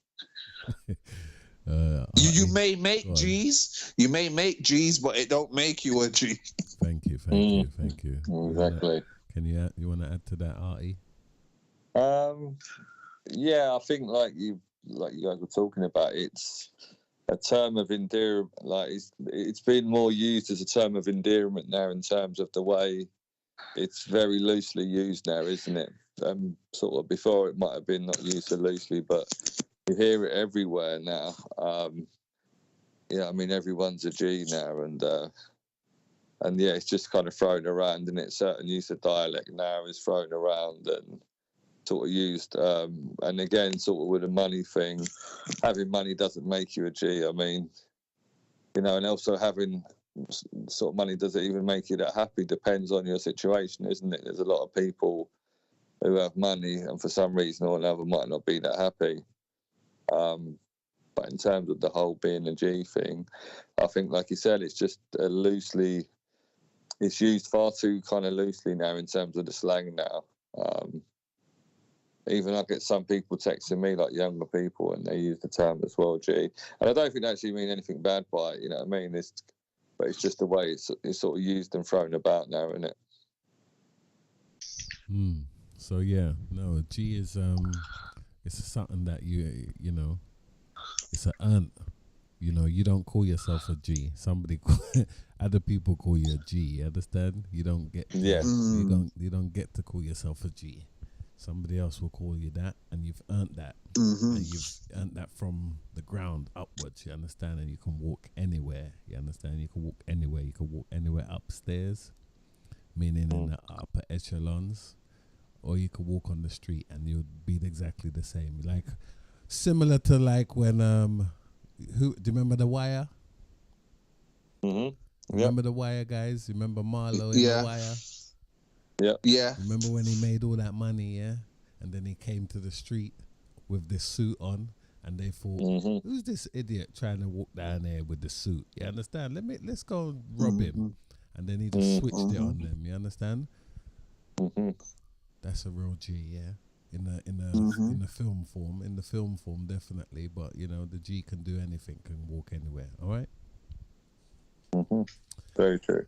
You may make G's, but it don't make you a G. Thank you. Exactly. You want to add to that, Artie? Yeah, I think like you guys were talking about, it's a term of endearment. Like it's been more used as a term of endearment now in terms of the way it's very loosely used now, isn't it? Sort of before it might have been not used so loosely, but you hear it everywhere now. Yeah, I mean everyone's a G now, and yeah, it's just kind of thrown around, and certain use of dialect now is thrown around and sort of used. And again, sort of with a money thing, having money doesn't make you a G. I mean, you know, and also having sort of money doesn't even make you that happy. Depends on your situation, isn't it? There's a lot of people who have money and for some reason or another might not be that happy. But in terms of the whole being a G thing, I think, like you said, it's just it's used far too kind of loosely now in terms of the slang now. Even I get some people texting me, like younger people, and they use the term as well, G. And I don't think they actually mean anything bad by it, you know what I mean? But it's just the way it's sort of used and thrown about now, isn't it? So yeah, no, G is it's something that you know, it's an aunt. You know, you don't call yourself a G. Other people call you a G. You understand? You don't get. You don't get to call yourself a G. Somebody else will call you that, and you've earned that. And you've earned that from the ground upwards. You understand? And you can walk anywhere. You understand? You can walk anywhere. You can walk anywhere upstairs, meaning in the upper echelons, or you could walk on the street and you'd be exactly the same. Like similar to like when do you remember The Wire? Remember The Wire, guys? Remember Marlo in The Wire? Yeah. Remember when he made all that money, yeah? And then he came to the street with this suit on, and they thought, who's this idiot trying to walk down there with the suit? You understand? Let's go and rob him. And then he just switched it on them. You understand? That's a real G, yeah. In the film form, definitely. But you know, the G can do anything, can walk anywhere. All right. Very true.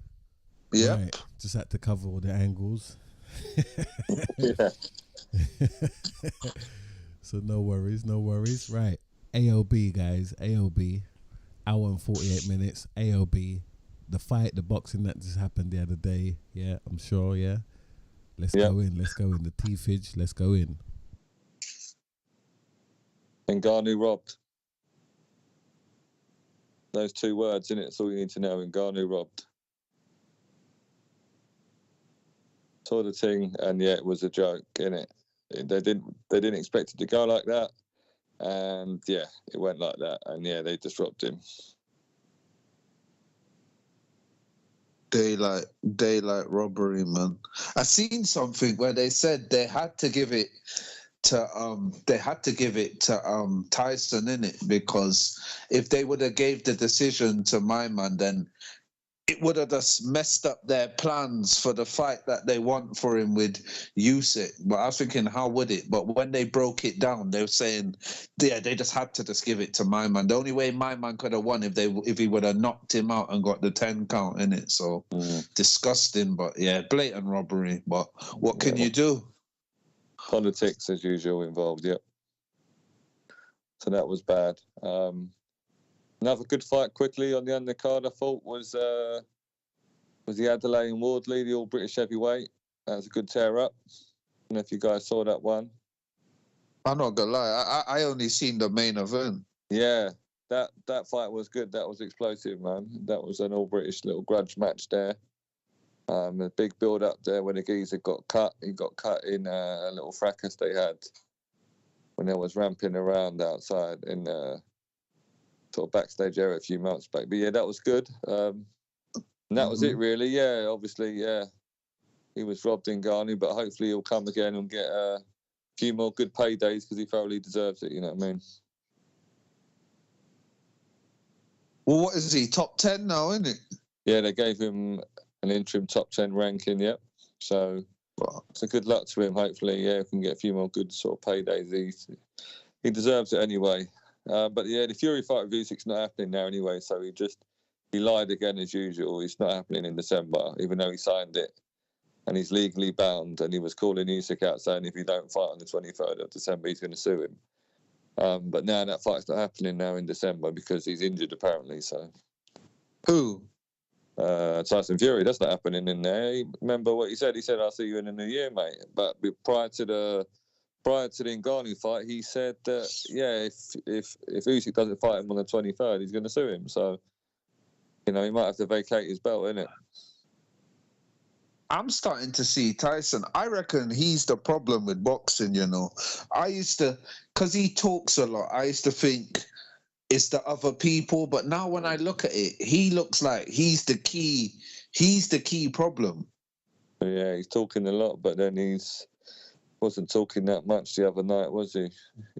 Yeah. Right. Just had to cover all the angles. Yeah. So no worries. Right. AOB, guys. AOB. Hour and 48 minutes. AOB. The boxing that just happened the other day. Yeah, I'm sure. Yeah. Let's go in. The T-Fidge. Let's go in. Ngannou robbed. Those two words, innit? That's all you need to know. Ngannou robbed. Saw the thing, and yeah, it was a joke, innit? They didn't expect it to go like that, and yeah, it went like that, and yeah, they just robbed him. Daylight robbery, man. I seen something where they said they had to give it to Tyson, in it, because if they would have gave the decision to my man, then it would have just messed up their plans for the fight that they want for him with Usyk. But I was thinking, how would it? But when they broke it down, they were saying, yeah, they just had to just give it to my man. The only way my man could have won if he would have knocked him out and got the 10 count in it. So disgusting, but yeah, blatant robbery. But what can you do? Politics as usual involved, yeah. So that was bad. Another good fight quickly on the undercard, I thought, was the Adelaide and Wardley, the all British heavyweight. That was a good tear up. I don't know if you guys saw that one. I'm not gonna lie, I only seen the main event. Yeah, that fight was good. That was explosive, man. That was an all British little grudge match there. A big build up there when the geezer got cut. He got cut in a little fracas they had when they was ramping around outside in sort of backstage area a few months back. But yeah, that was good. And that was it, really. Yeah, obviously, yeah, he was robbed in Ngannou, but hopefully he'll come again and get a few more good paydays because he thoroughly deserves it. You know what I mean? Well, what is he? Top 10 now, isn't it? Yeah, they gave him an interim top 10 ranking. Yep. So good luck to him. Hopefully, yeah, he can get a few more good sort of paydays. He deserves it anyway. But yeah, the Fury fight with Usyk's not happening now anyway. So he lied again as usual. It's not happening in December, even though he signed it, and he's legally bound. And he was calling Usyk out saying if he don't fight on the 23rd of December, he's going to sue him. But now that fight's not happening now in December because he's injured apparently. So Who? Tyson Fury, that's not happening in there. Remember what he said? He said, "I'll see you in the new year, mate." But prior to the Ngannou fight, he said that if Usyk doesn't fight him on the 23rd, he's going to sue him. So he might have to vacate his belt, innit? I'm starting to see Tyson. I reckon he's the problem with boxing, I used to, because he talks a lot, I used to think it's the other people. But now when I look at it, he looks like he's the key problem. Yeah, he's talking a lot, but then wasn't talking that much the other night, was he?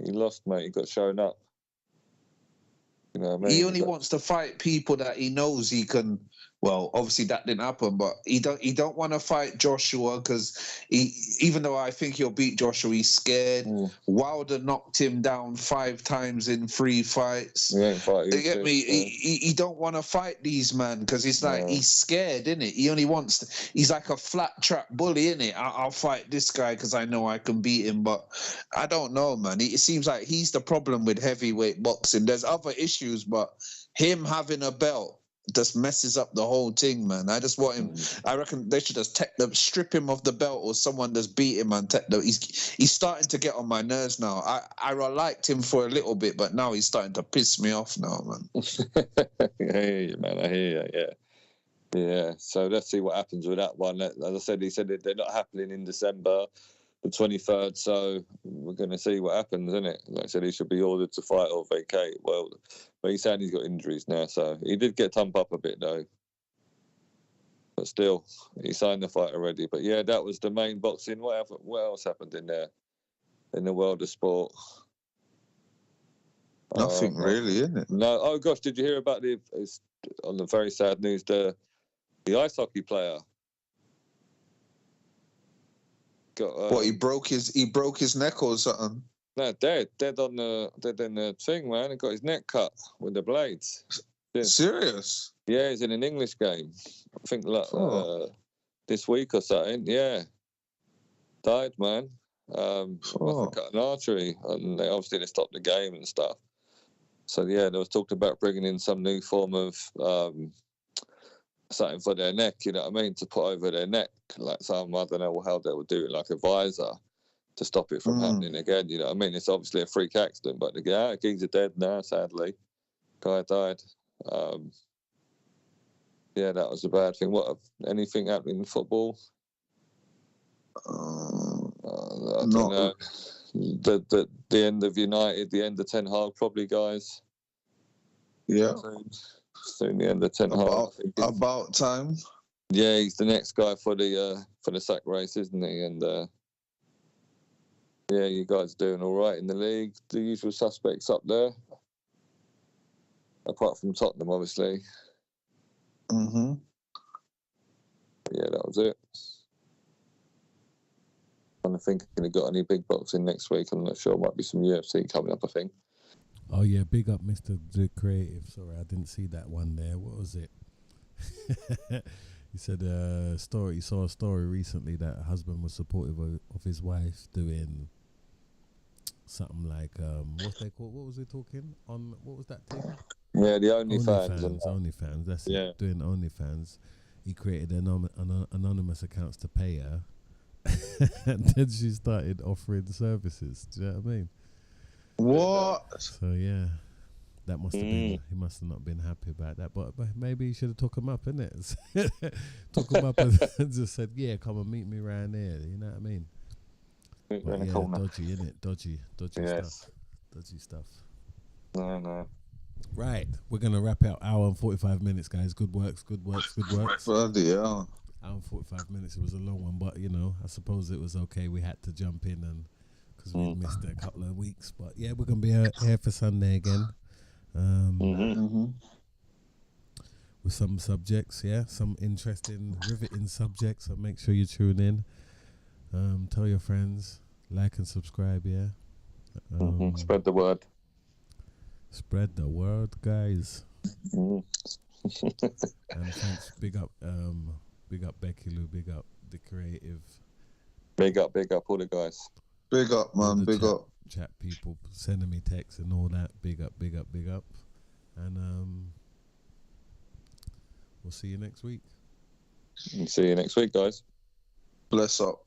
He lost, mate. He got shown up. You know what I mean? He only wants to fight people that he knows he can. Well, obviously that didn't happen, but he don't want to fight Joshua because even though I think he'll beat Joshua, he's scared. Wilder knocked him down 5 times in 3 fights. He ain't fighting. You get me? He don't want to fight these man because it's like he's scared, innit? He only wants to, he's like a flat trap bully, innit? I'll fight this guy because I know I can beat him, but I don't know, man. It seems like he's the problem with heavyweight boxing. There's other issues, but him having a belt just messes up the whole thing, man. I just want him. I reckon they should just strip him of the belt, or someone just beat him and he's starting to get on my nerves now. I liked him for a little bit, but now he's starting to piss me off now, man. I hear you, man. I hear you. Yeah. So let's see what happens with that one. As I said, he said that they're not happening in December, the 23rd. So we're going to see what happens, isn't it? Like I said, he should be ordered to fight or vacate. Well, but he's saying he's got injuries now, so he did get thumped up a bit though. But still, he signed the fight already. But yeah, that was the main boxing. What else happened in there, in the world of sport? Nothing really, isn't it? No. Oh gosh, did you hear about on the very sad news, the ice hockey player? What, he broke his neck or something? No, dead in the thing, man. He got his neck cut with the blades. Yeah. Serious? Yeah, he's in an English game. I think this week or something. Yeah, died, man. Must have cut an artery, and they obviously stopped the game and stuff. So yeah, there was talk about bringing in some new form of something for their neck. You know what I mean? To put over their neck, like some, I don't know how they would do it, like a visor, to stop it from happening again. You know what I mean? It's obviously a freak accident, but the guys are dead now, sadly. Guy died. Yeah, that was a bad thing. Anything happening in football? I don't know. The end of United, the end of Ten Hag, probably, guys. Yeah. Soon the end of Ten Hag. About time. Yeah, he's the next guy for the sack race, isn't he? And yeah, you guys are doing all right in the league. The usual suspects up there, apart from Tottenham, obviously. Mm-hmm. Yeah, that was it. I'm thinking they got any big boxing next week. I'm not sure. Might be some UFC coming up, I think. Oh yeah, big up Mr. The Creative. Sorry, I didn't see that one there. What was it? He said he saw a story recently that a husband was supportive of his wife doing something like what's they called? What was he talking on? What was that thing? Yeah, the OnlyFans. OnlyFans. That's yeah. it. Doing OnlyFans. He created anonymous accounts to pay her, and then she started offering services. Do you know what I mean? What? So yeah, that must have been. He must have not been happy about that. But maybe he should have took him up, innit? Took him up and just said, "Yeah, come and meet me around here." You know what I mean? But yeah, dodgy, innit? Dodgy stuff. Dodgy stuff. No. Right, we're gonna wrap out hour and 45 minutes, guys. Good works. Bloody hell. Hour and 45 minutes. It was a long one, but I suppose it was okay. We had to jump in and because we missed it a couple of weeks. But yeah, we're gonna be here for Sunday again. With some subjects, some interesting, riveting subjects. So make sure you tune in. Tell your friends, like and subscribe. Spread the word. Spread the word, guys. And thanks. Big up Becky Lou. Big up the Creative. Big up all the guys. Big up, man. Big up. chat people sending me texts and all that. Big up, big up, big up. And we'll see you next week. And see you next week, guys. Bless up.